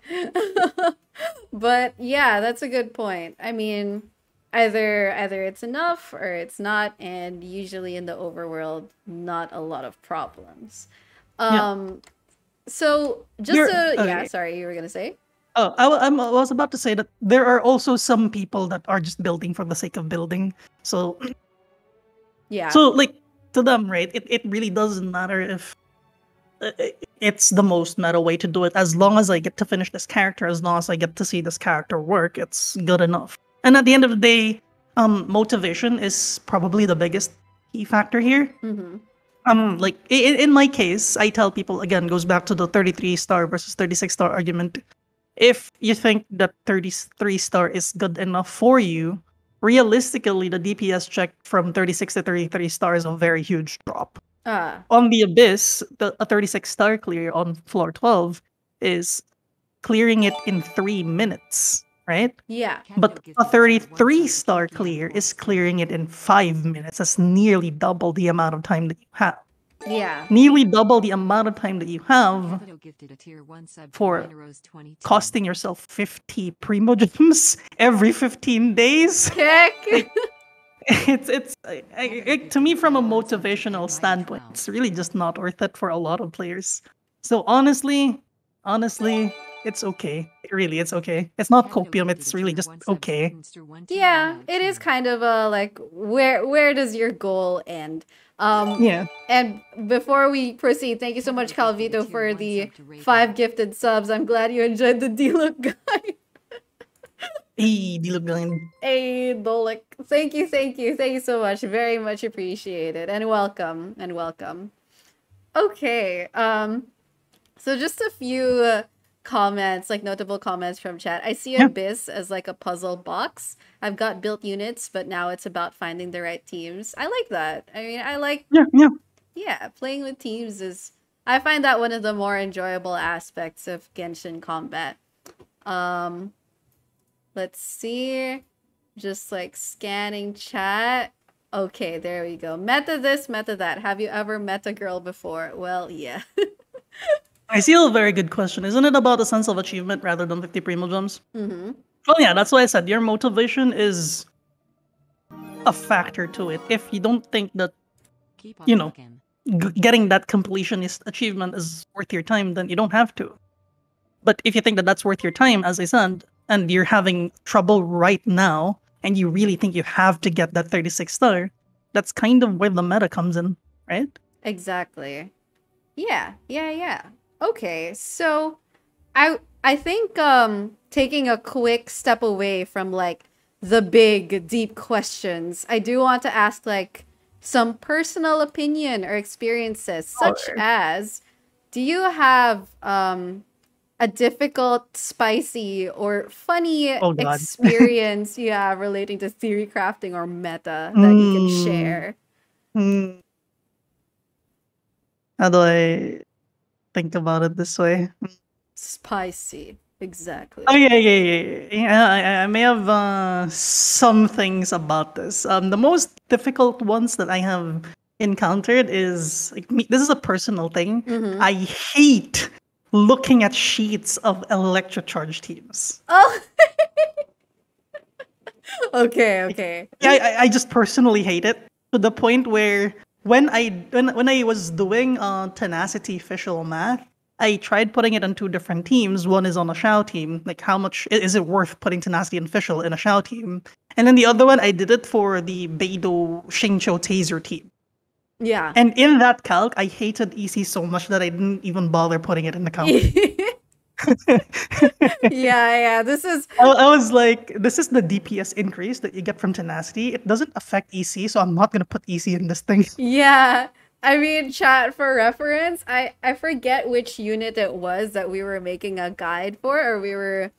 A: But yeah, that's a good point. I mean, either it's enough or it's not, and usually in the overworld, not a lot of problems.
B: Yeah.
A: Um, so just
B: You're
A: to, yeah,
B: okay.
A: sorry, you were gonna say?
B: Oh, I was about to say that there are also some people that are just building for the sake of building. So,
A: Yeah.
B: so like, to them, right? It really doesn't matter if it's the most meta way to do it. As long as I get to finish this character, as long as I get to see this character work, it's good enough. And at the end of the day, motivation is probably the biggest key factor here.
A: Mm-hmm.
B: Like in my case, I tell people, again, goes back to the 33-star versus 36-star argument. If you think that 33-star is good enough for you, realistically, the DPS check from 36 to 33 star is a very huge drop.
A: Ah,
B: On the Abyss, a 36-star clear on floor 12 is clearing it in 3 minutes, right?
A: yeah.
B: But a 33-star clear is clearing it in 5 minutes. That's nearly double the amount of time that you have.
A: Yeah.
B: Nearly double the amount of time that you have for costing yourself 50 primo gems every 15 days.
A: Heck.
B: Like, to me, from a motivational standpoint, it's really just not worth it for a lot of players. So honestly, it's okay. Really, it's okay. It's not copium. It's really just okay.
A: Yeah, it is kind of a like where does your goal end?
B: Yeah.
A: And before we proceed, thank you so much, Calvito, for the 5 gifted subs. I'm glad you enjoyed the D-Look guide.
B: Hey, Dilugin.
A: Hey, Dolik. Thank you, thank you, thank you so much. Very much appreciated. And welcome, and welcome. Okay, so just a few comments, like notable comments from chat. I see
B: Yeah.
A: Abyss as like a puzzle box. I've got built units, but now it's about finding the right teams. I like that. I mean, I like,
B: Yeah.
A: yeah, playing with teams is, I find that one of the more enjoyable aspects of Genshin combat. Let's see. Just like scanning chat. Okay, there we go. Meta this, meta that. Have you ever met a girl before? Well, yeah.
B: I see a very good question. Isn't it about a sense of achievement rather than 50 primo gems?
A: Mm-hmm.
B: Well, yeah, that's why I said your motivation is a factor to it. If you don't think that, you know, getting that completionist achievement is worth your time, then you don't have to. But if you think that that's worth your time, as I said, and you're having trouble right now, and you really think you have to get that 36 star, that's kind of where the meta comes in, right?
A: Exactly. Yeah. Okay, so I think taking a quick step away from like the big deep questions, I do want to ask like some personal opinion or experiences, such
B: Or,
A: as do you have a difficult, spicy, or funny
B: oh God.
A: experience, yeah, relating to theory crafting or meta that you can
B: Hmm.
A: share?
B: Hmm. How do I think about it this way?
A: Spicy,
B: Oh
A: exactly.
B: yeah, yeah, yeah, yeah. Yeah, I may have some things about this. The most difficult ones that I have encountered is like me, this is a personal thing.
A: Mm-hmm.
B: I hate looking at sheets of electrocharge teams.
A: Oh, okay,
B: Like,
A: okay.
B: yeah, I just personally hate it to the point where when I was doing tenacity official math, I tried putting it on two different teams. One is on a Shao team. Like, how much is it worth putting tenacity and official in a Shao team? And then the other one, I did it for the Beidou Xingqiu Taser team.
A: Yeah.
B: And in that calc, I hated EC so much that I didn't even bother putting it in the calc.
A: Yeah, this is
B: I was like, this is the DPS increase that you get from tenacity. It doesn't affect EC, so I'm not gonna put EC in this thing.
A: yeah. I mean, chat for reference, I forget which unit it was that we were making a guide for, or we were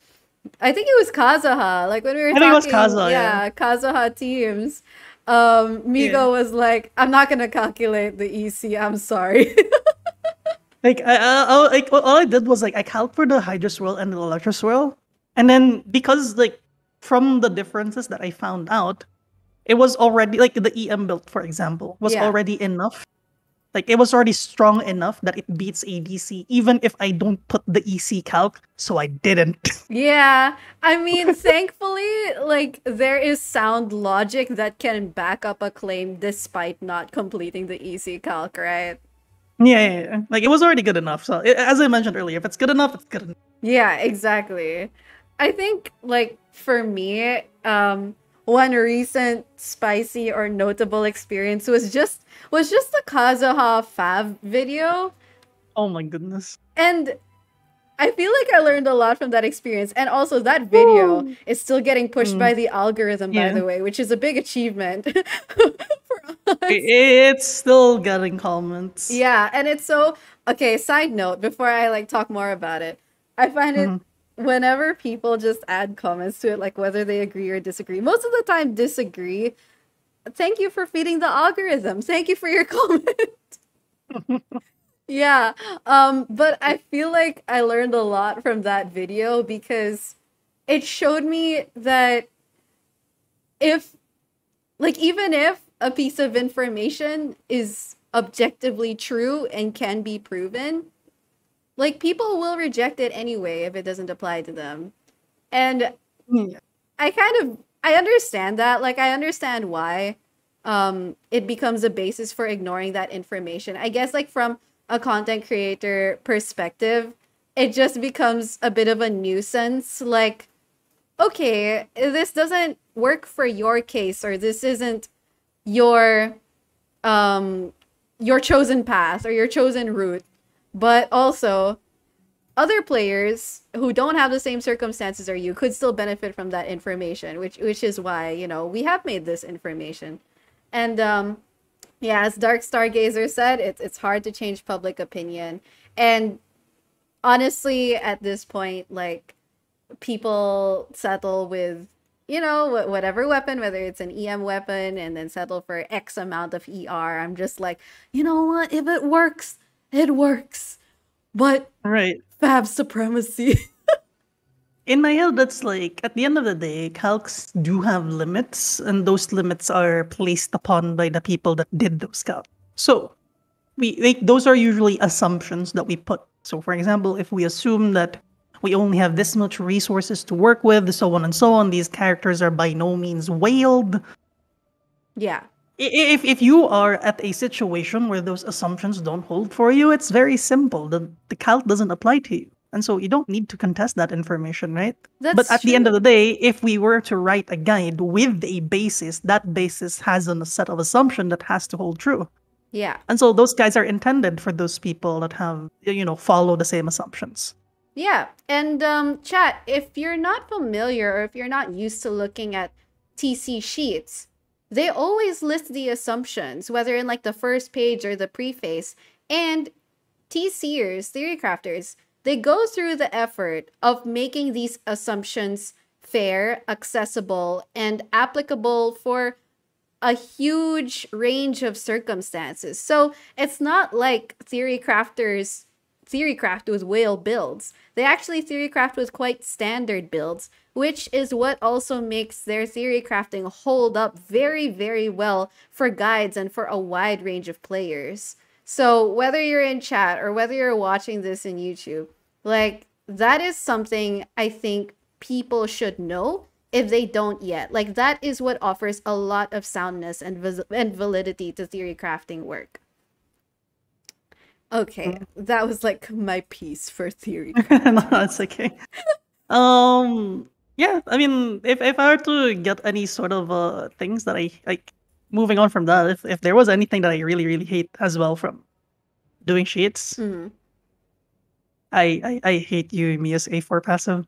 A: I think it was Kazaha. Like when we were
B: I think it was
A: talking,
B: Kaza, yeah.
A: yeah, Kazaha teams.
B: Yeah.
A: Migo was like, I'm not gonna calculate the EC, I'm sorry.
B: Like like all I did was like I calc for the Hydra Swirl and the Electro Swirl, and then because like from the differences that I found out, it was already like the EM build, for example, was
A: Yeah.
B: already enough. Like it was already strong enough that it beats ADC, even if I don't put the EC calc. So I didn't.
A: Yeah, I mean, thankfully, like there is sound logic that can back up a claim despite not completing the easy calc, right?
B: Yeah. Like it was already good enough. So as I mentioned earlier, if it's good enough, it's good enough.
A: Yeah, exactly. I think like for me, one recent spicy or notable experience was just the Kazuha Fav video.
B: Oh my goodness.
A: And I feel like I learned a lot from that experience. And also, that video
B: Woo!
A: is still getting pushed
B: Mm,
A: by the algorithm, by
B: yeah.
A: the way, which is a big achievement for us.
B: It's still getting comments.
A: Yeah, and it's so okay, side note, before I like talk more about it, I find it
B: Mhm.
A: whenever people just add comments to it, like whether they agree or disagree, most of the time disagree. Thank you for feeding the algorithm. Thank you for your comment. Yeah. But I feel like I learned a lot from that video because it showed me that if, like, even if a piece of information is objectively true and can be proven, like, people will reject it anyway if it doesn't apply to them. And
B: Yeah.
A: I understand that. Like, I understand why it becomes a basis for ignoring that information. I guess, like, from a content creator perspective, it just becomes a bit of a nuisance. Like, okay, this doesn't work for your case, or this isn't your your chosen path or your chosen route. But also, other players who don't have the same circumstances as you could still benefit from that information, which is why, we have made this information. And yeah, as Dark Stargazer said, it's hard to change public opinion. And honestly, at this point, like, people settle with, whatever weapon, whether it's an EM weapon, and then settle for X amount of ER. I'm just like, you know what? If it works, it works. But
B: Right.
A: Fab supremacy.
B: In my head, that's like at the end of the day, calcs do have limits, and those limits are placed upon by the people that did those calcs. So we like those are usually assumptions that we put. So for example, if we assume that we only have this much resources to work with, so on and so on, these characters are by no means whaled.
A: Yeah.
B: If you are at a situation where those assumptions don't hold for you, it's very simple. The calc doesn't apply to you. And so you don't need to contest that information, right? But
A: That's
B: at the end of
A: true.
B: the day, if we were to write a guide with a basis, that basis has a set of assumption that has to hold true.
A: Yeah.
B: And so those guys are intended for those people that have, follow the same assumptions.
A: Yeah, and chat, if you're not familiar or if you're not used to looking at TC sheets, they always list the assumptions, whether in like the first page or the preface. And TCers, theory crafters, they go through the effort of making these assumptions fair, accessible, and applicable for a huge range of circumstances. So it's not like theory crafters theorycraft with whale builds. They actually theorycraft with quite standard builds, which is what also makes their theory crafting hold up very, very well for guides and for a wide range of players. So whether you're in chat or whether you're watching this in YouTube, like that is something I think people should know if they don't yet. Like that is what offers a lot of soundness and validity to theory crafting work. Okay, that was like my piece for theory.
B: No, it's okay. Yeah, I mean, if I were to get any sort of things that I like, moving on from that, if there was anything that I really really hate as well from doing sheets,
A: Mm-hmm.
B: I hate Yumiya's A4 passive.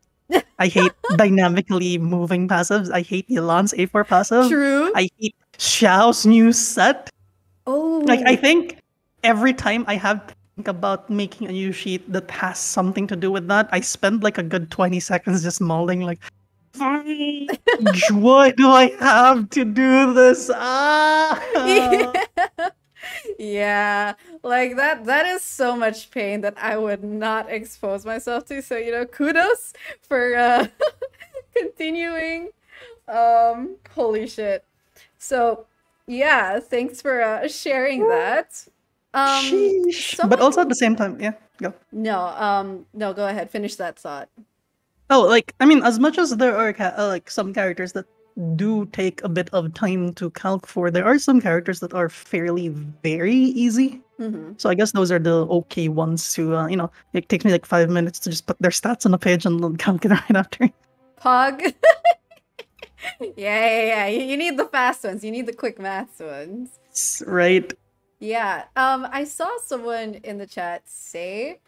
B: I hate dynamically moving passives. I hate Yelan's A4 passive.
A: True.
B: I hate Xiao's new set.
A: Oh.
B: Like I think every time I have to think about making a new sheet that has something to do with that, I spend like a good 20 seconds just mulling like, why do I have to do this?
A: Yeah, like that is so much pain that I would not expose myself to. So, kudos for continuing. Holy shit. So, yeah, thanks for sharing that.
B: Sheesh. But also at the same time, yeah, go.
A: No, go ahead, finish that thought.
B: Oh, like I mean, as much as there are like some characters that do take a bit of time to calc for, there are some characters that are fairly very easy.
A: Mm-hmm.
B: So I guess those are the okay ones to it takes me like 5 minutes to just put their stats on a page and then calc it right after.
A: Pog. Yeah. You need the fast ones. You need the quick maths ones.
B: Right.
A: Yeah. I saw someone in the chat say,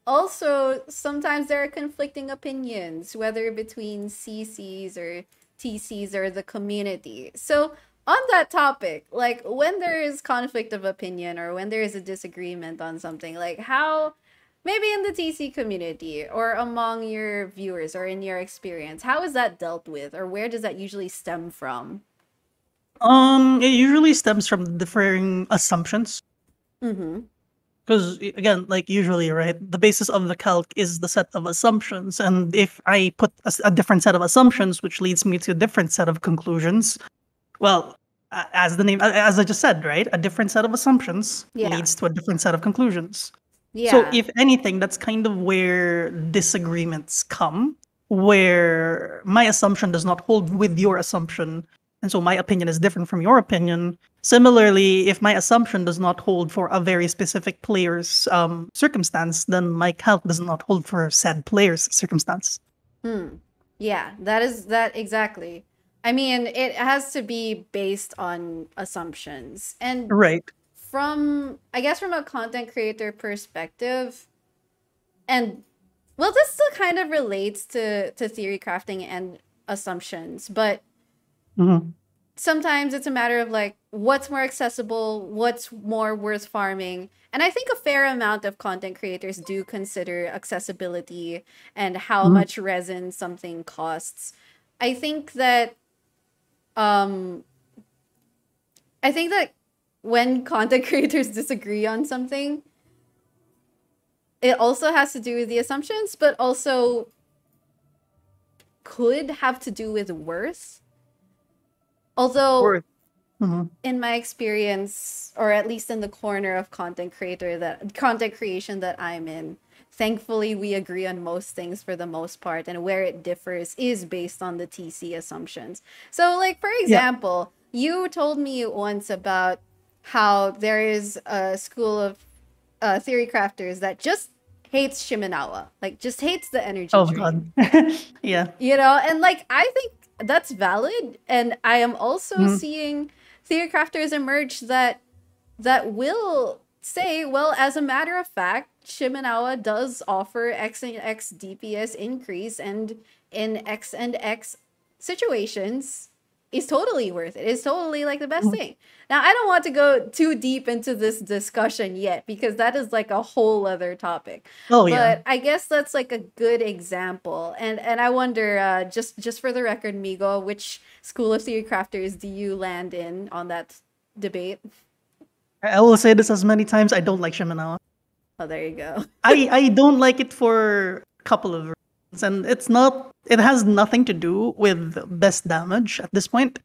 A: also, sometimes there are conflicting opinions, whether between CCs or TCs or the community. So, on that topic, like when there is conflict of opinion or when there is a disagreement on something, like how, maybe in the TC community or among your viewers or in your experience, how is that dealt with or where does that usually stem from?
B: It usually stems from differing assumptions.
A: Mm-hmm.
B: Because again, like usually, right, the basis of the calc is the set of assumptions, and if I put a different set of assumptions, which leads me to a different set of conclusions, well, as the name, as I just said, right, a different set of assumptions leads to a different set of conclusions.
A: Yeah.
B: So if anything, that's kind of where disagreements come, where my assumption does not hold with your assumption, and so my opinion is different from your opinion. Similarly, if my assumption does not hold for a very specific player's circumstance, then my calc does not hold for said player's circumstance.
A: Yeah, that exactly. I mean, it has to be based on assumptions. And
B: right.
A: I guess from a content creator perspective, and well, this still kind of relates to theory crafting and assumptions, but sometimes it's a matter of like what's more accessible, what's more worth farming. And I think a fair amount of content creators do consider accessibility and how much resin something costs. I think that when content creators disagree on something, it also has to do with the assumptions, but also could have to do with worth. Although, in my experience, or at least in the corner of content creation that I'm in, thankfully we agree on most things for the most part, and where it differs is based on the TC assumptions. So, like for example, you told me once about how there is a school of theory crafters that just hates Shimenawa, like just hates the energy
B: dream. God. Yeah.
A: And like I think that's valid, and I am also seeing theory crafters emerge that will say, well, as a matter of fact, Shimenawa does offer X and X DPS increase, and in X and X situations, is totally worth it. It's totally like the best thing. Now, I don't want to go too deep into this discussion yet because that is like a whole other topic.
B: Oh yeah.
A: But I guess that's like a good example. And I wonder, just for the record, Migo, which school of theory crafters do you land in on that debate?
B: I will say this as many times. I don't like Shimenawa.
A: Oh, there you go.
B: I don't like it for a couple of reasons, and it has nothing to do with best damage at this point.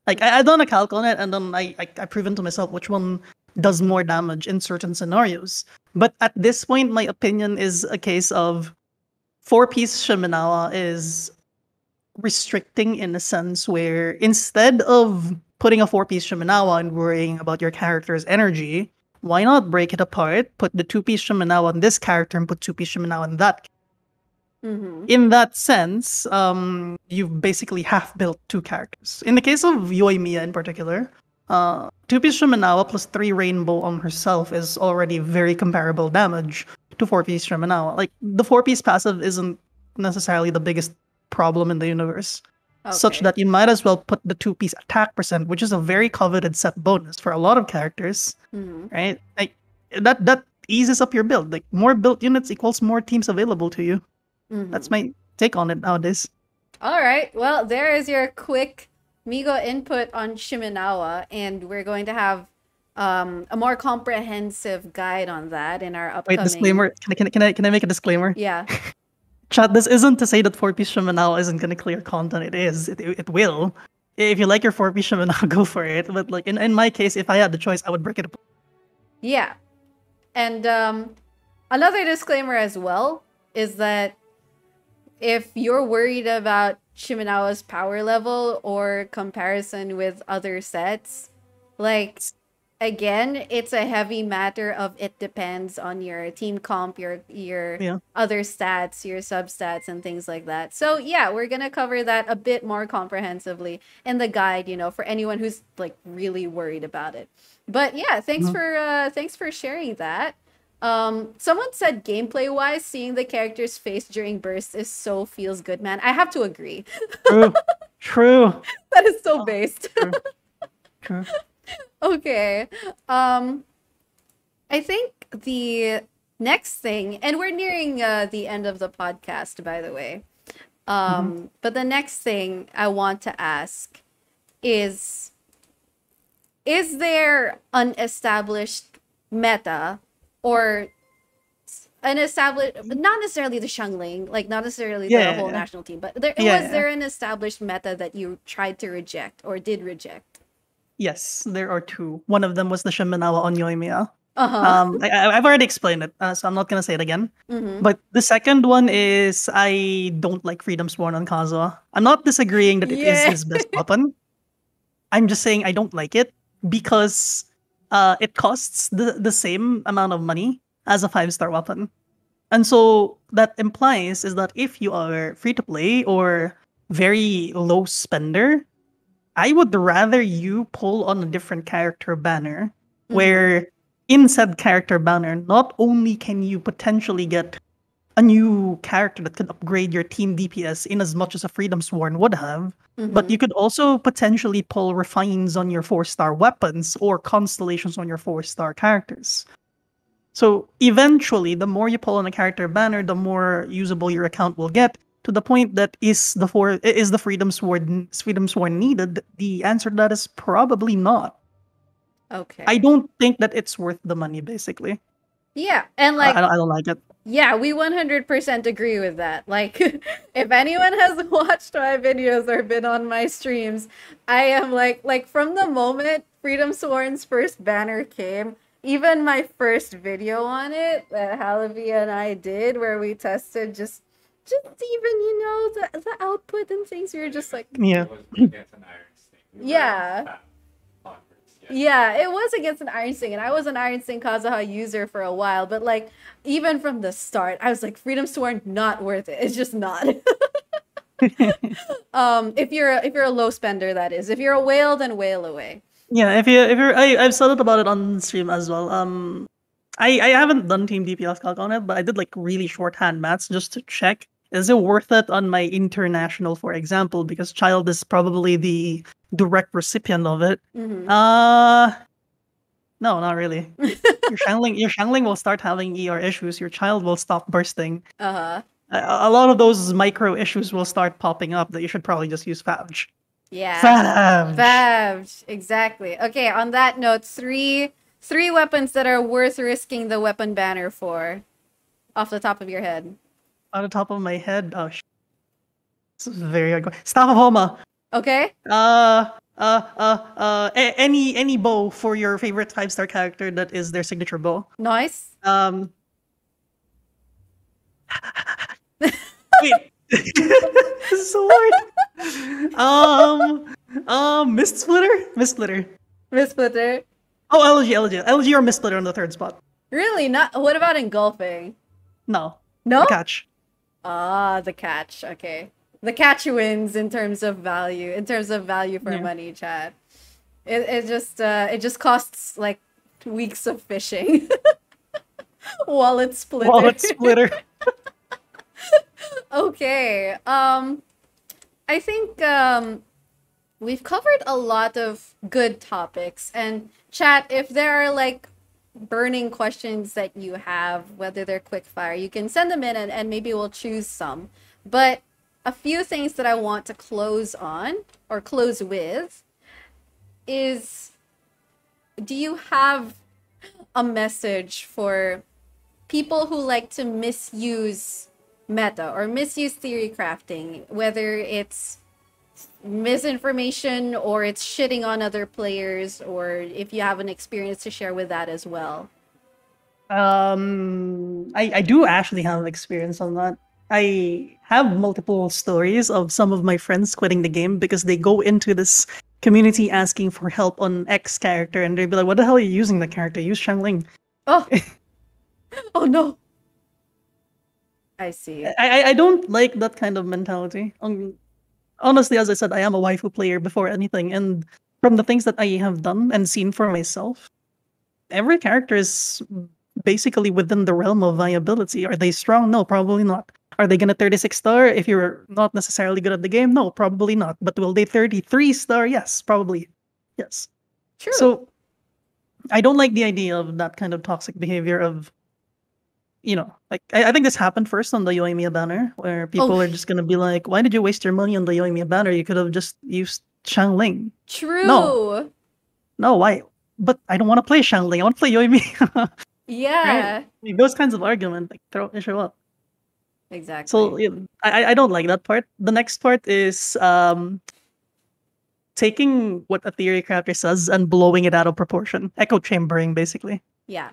B: Like I done a calc on it, and then I proven to myself which one does more damage in certain scenarios. But at this point, my opinion is a case of 4-piece Shimenawa is restricting in a sense where instead of putting a 4-piece Shimenawa and worrying about your character's energy, why not break it apart, put the 2-piece Shimenawa on this character and put 2-piece Shimenawa on that. In that sense, you've basically half-built 2 characters. In the case of Yoimiya in particular, 2-piece Shimenawa plus 3 Rainbow on herself is already very comparable damage to 4-piece Shimenawa. Like, the 4-piece passive isn't necessarily the biggest problem in the universe. Such that you might as well put the 2-piece attack percent, which is a very coveted set bonus for a lot of characters, right? Like that eases up your build. Like more built units equals more teams available to you. That's my take on it nowadays.
A: All right. Well, there is your quick Migo input on Shimenawa, and we're going to have a more comprehensive guide on that in our upcoming.
B: Wait, disclaimer. Can I make a disclaimer?
A: Yeah.
B: Chat, this isn't to say that 4-piece Shimenawa isn't going to clear content. It is. It will. If you like your 4-piece Shimenawa, go for it. But like in my case, if I had the choice, I would break it up.
A: Yeah. And another disclaimer as well is that if you're worried about Shimenawa's power level or comparison with other sets, like, again, it's a heavy matter of it depends on your team comp, your other stats, your substats, and things like that. So yeah, we're gonna cover that a bit more comprehensively in the guide, you know, for anyone who's like really worried about it. But yeah, thanks for sharing that. Someone said gameplay wise, seeing the character's face during bursts is so feels good, man. I have to agree.
B: True.
A: That is so based.
B: True.
A: Okay. I think the next thing, and we're nearing the end of the podcast, by the way. But the next thing I want to ask is there an established meta or an established, not necessarily the Xiangling, like not necessarily the whole national team, but was there an established meta that you tried to reject or did reject?
B: Yes, there are 2. One of them was the Shimenawa on Yoimiya. I've already explained it, so I'm not gonna say it again. But the second one is I don't like Freedom Sworn on Kazuha. I'm not disagreeing that it is his best weapon. I'm just saying I don't like it because it costs the same amount of money as a 5-star weapon. And so that implies is that if you are free to play or very low spender, I would rather you pull on a different character banner where in said character banner, not only can you potentially get a new character that could upgrade your team DPS in as much as a Freedom Sworn would have, but you could also potentially pull refines on your 4-star weapons or constellations on your 4-star characters. So eventually, the more you pull on a character banner, the more usable your account will get. To the point that is the Freedom Sworn needed? The answer to that is probably not.
A: Okay.
B: I don't think that it's worth the money, basically.
A: Yeah, and like
B: I don't like it.
A: Yeah, we 100% agree with that. Like, if anyone has watched my videos or been on my streams, I am like from the moment Freedom Sworn's first banner came, even my first video on it that Halavi and I did, where we tested just even, you know, the output and things, we were just like,
B: yeah.
A: Yeah. Yeah, it was against an Iron Sting, and I was an Iron Sting Kazuha user for a while, but like even from the start, I was like, Freedom Sworn, not worth it. It's just not. If you're a low spender, that is. If you're a whale, then whale away.
B: Yeah, if you're I've said it about it on stream as well. I haven't done Team DPS calc on it, but I did like really shorthand maths just to check. Is it worth it on my international, for example, because child is probably the direct recipient of it?
A: Mm-hmm.
B: No, not really. Your Shangling will start having ER issues. Your child will stop bursting.
A: Uh-huh.
B: A lot of those micro issues will start popping up that you should probably just use Favge.
A: Yeah.
B: Favge.
A: Favge. Exactly. Okay, on that note, three weapons that are worth risking the weapon banner for, off the top of your head.
B: On the top of my head, oh, this is very hard. Staff of Homa.
A: Okay.
B: Any bow for your favorite 5-star character that is their signature bow.
A: Nice.
B: Wait. This is so hard. Mist Splitter? Mist Splitter.
A: Miss Splitter.
B: Oh, LG or Mist Splitter on the third spot.
A: Really? Not. What about engulfing?
B: No.
A: No?
B: The catch.
A: Ah, the catch. Okay. The catch wins in terms of value. In terms of value for money, chat. It just costs like weeks of fishing. Wallet splitter.
B: Wallet Splitter.
A: Okay. I think we've covered a lot of good topics. And chat, if there are like burning questions that you have, whether they're quick fire, you can send them in and maybe we'll choose some. But a few things that I want to close on or close with is, do you have a message for people who like to misuse meta or misuse theory crafting, whether it's misinformation or it's shitting on other players, or if you have an experience to share with that as well?
B: I do actually have experience on that. I have multiple stories of some of my friends quitting the game because they go into this community asking for help on X character and they'd be like, what the hell are you using the character? Use Shangling.
A: Oh. Oh no. I see.
B: I don't like that kind of mentality. Honestly, as I said, I am a waifu player before anything, and from the things that I have done and seen for myself, every character is basically within the realm of viability. Are they strong? No, probably not. Are they gonna 36 star if you're not necessarily good at the game? No, probably not. But will they 33 star? Yes, probably. Yes.
A: True.
B: So I don't like the idea of that kind of toxic behavior of, like I think this happened first on the Yoimiya banner, where people are just gonna be like, "Why did you waste your money on the Yoimiya banner? You could have just used Shangling."
A: True.
B: No, why? But I don't want to play Shangling. I want to play Yoimiya.
A: Yeah.
B: Right? Like, those kinds of arguments, like show up.
A: Exactly.
B: So I don't like that part. The next part is taking what a theory crafter says and blowing it out of proportion, echo chambering, basically.
A: Yeah.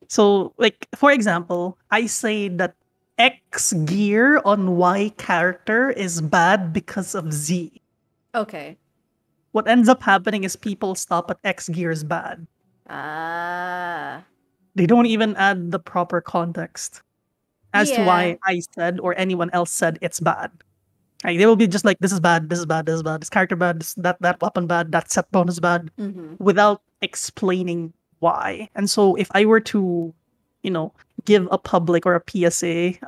B: So, like, for example, I say that X gear on Y character is bad because of Z.
A: Okay.
B: What ends up happening is people stop at X gear is bad.
A: Ah.
B: They don't even add the proper context as to why I said or anyone else said it's bad. Like, they will be just like, this is bad, this is bad, this is bad, this character bad, that weapon bad, that set bonus bad, without explaining why. And so if I were to, give a public or a PSA,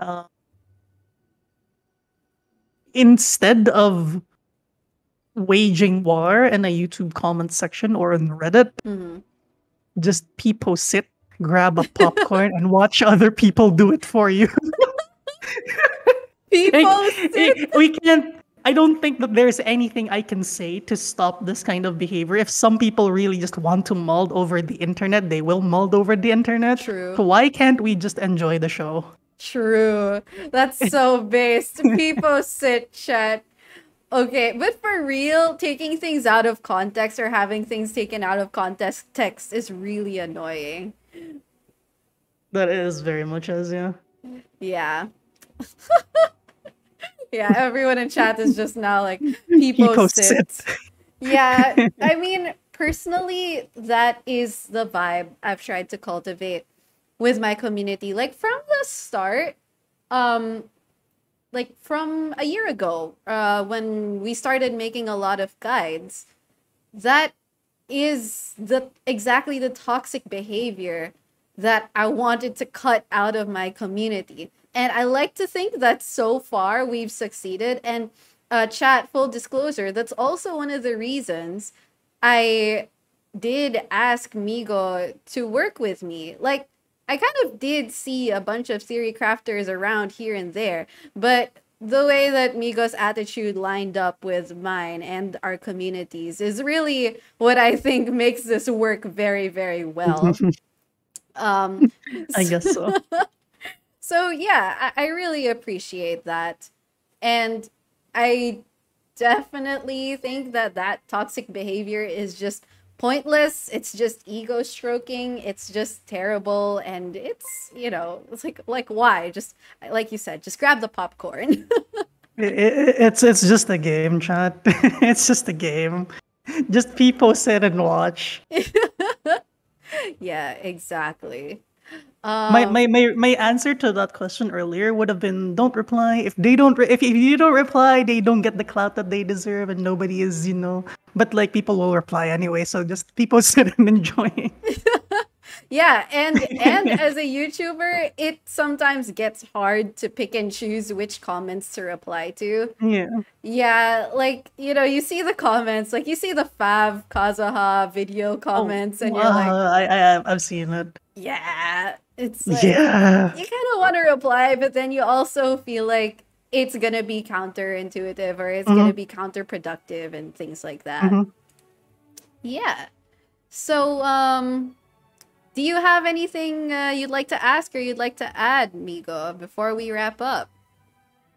B: instead of waging war in a YouTube comment section or in Reddit, just people sit, grab a popcorn, and watch other people do it for you.
A: People
B: we can't. I don't think that there's anything I can say to stop this kind of behavior. If some people really just want to mull over the internet, they will mull over the internet.
A: True.
B: So why can't we just enjoy the show?
A: True. That's so based. People sit, chat. Okay, but for real, taking things out of context or having things taken out of context text is really annoying.
B: That is very much as, yeah.
A: Yeah. Yeah, everyone in chat is just now like, people sit. Yeah, I mean, personally, that is the vibe I've tried to cultivate with my community. Like, from the start, like, from a year ago, when we started making a lot of guides, that is exactly the toxic behavior that I wanted to cut out of my community. And I like to think that so far we've succeeded. And chat, full disclosure, that's also one of the reasons I did ask Migo to work with me. Like, I kind of did see a bunch of theory crafters around here and there, but the way that Migo's attitude lined up with mine and our communities is really what I think makes this work very, very well. Um,
B: I guess so.
A: so yeah, I really appreciate that. And I definitely think that that toxic behavior is just pointless. It's just ego stroking. It's just terrible. And it's, it's like why? Just like you said, just grab the popcorn.
B: It's just a game, chat. It's just a game. Just people sit and watch.
A: Yeah, exactly.
B: My answer to that question earlier would have been don't reply. If they don't if you don't reply, they don't get the clout that they deserve and nobody is, but like people will reply anyway, so just people sit and enjoy.
A: Yeah, and as a YouTuber, it sometimes gets hard to pick and choose which comments to reply to.
B: Yeah.
A: Yeah, like, you see the comments, like you see the Fav Kazaha video
B: Oh,
A: comments and you're like,
B: I've seen it.
A: yeah, it's like
B: Yeah.
A: you kind of want to reply, but then you also feel like it's going to be counterintuitive or it's going to
B: Mm-hmm.
A: be counterproductive and things like that.
B: Mm-hmm.
A: Yeah. So, do you have anything you'd like to ask or you'd like to add, Migo, before we wrap up?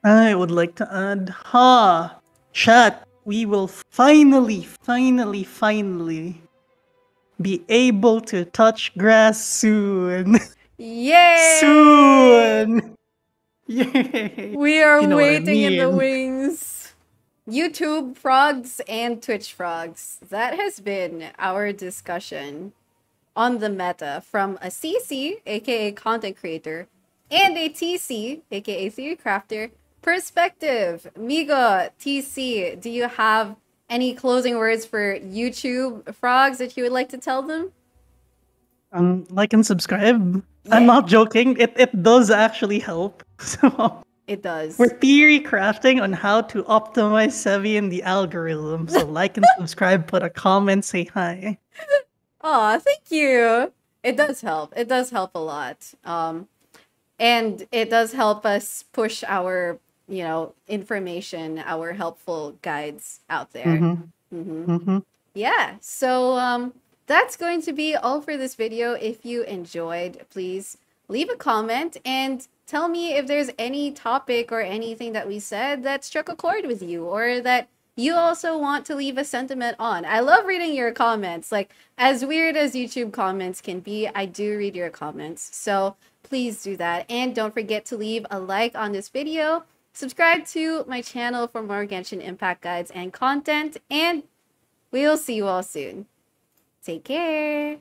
B: I would like to add, chat, we will finally be able to touch grass soon.
A: Yay!
B: Soon! Yay!
A: We are
B: You know what I
A: waiting in the
B: mean.
A: wings. YouTube frogs and Twitch frogs. That has been our discussion on the meta from a CC, aka content creator, and a TC, aka theory crafter, perspective. Migo, TC, do you have any closing words for YouTube frogs that you would like to tell them?
B: Like and subscribe.
A: Yeah.
B: I'm not joking. It does actually help. So
A: It does.
B: we're theory crafting on how to optimize Sevy in the algorithm. So like and subscribe, put a comment, say hi.
A: Aw, thank you. It does help. It does help a lot. And it does help us push our, information, our helpful guides out there.
B: Mm-hmm. Mm-hmm.
A: Yeah. So that's going to be all for this video. If you enjoyed, please leave a comment and tell me if there's any topic or anything that we said that struck a chord with you or that you also want to leave a sentiment on. I love reading your comments. Like, as weird as YouTube comments can be, I do read your comments. So please do that. And don't forget to leave a like on this video. Subscribe to my channel for more Genshin Impact guides and content. And we'll see you all soon. Take care.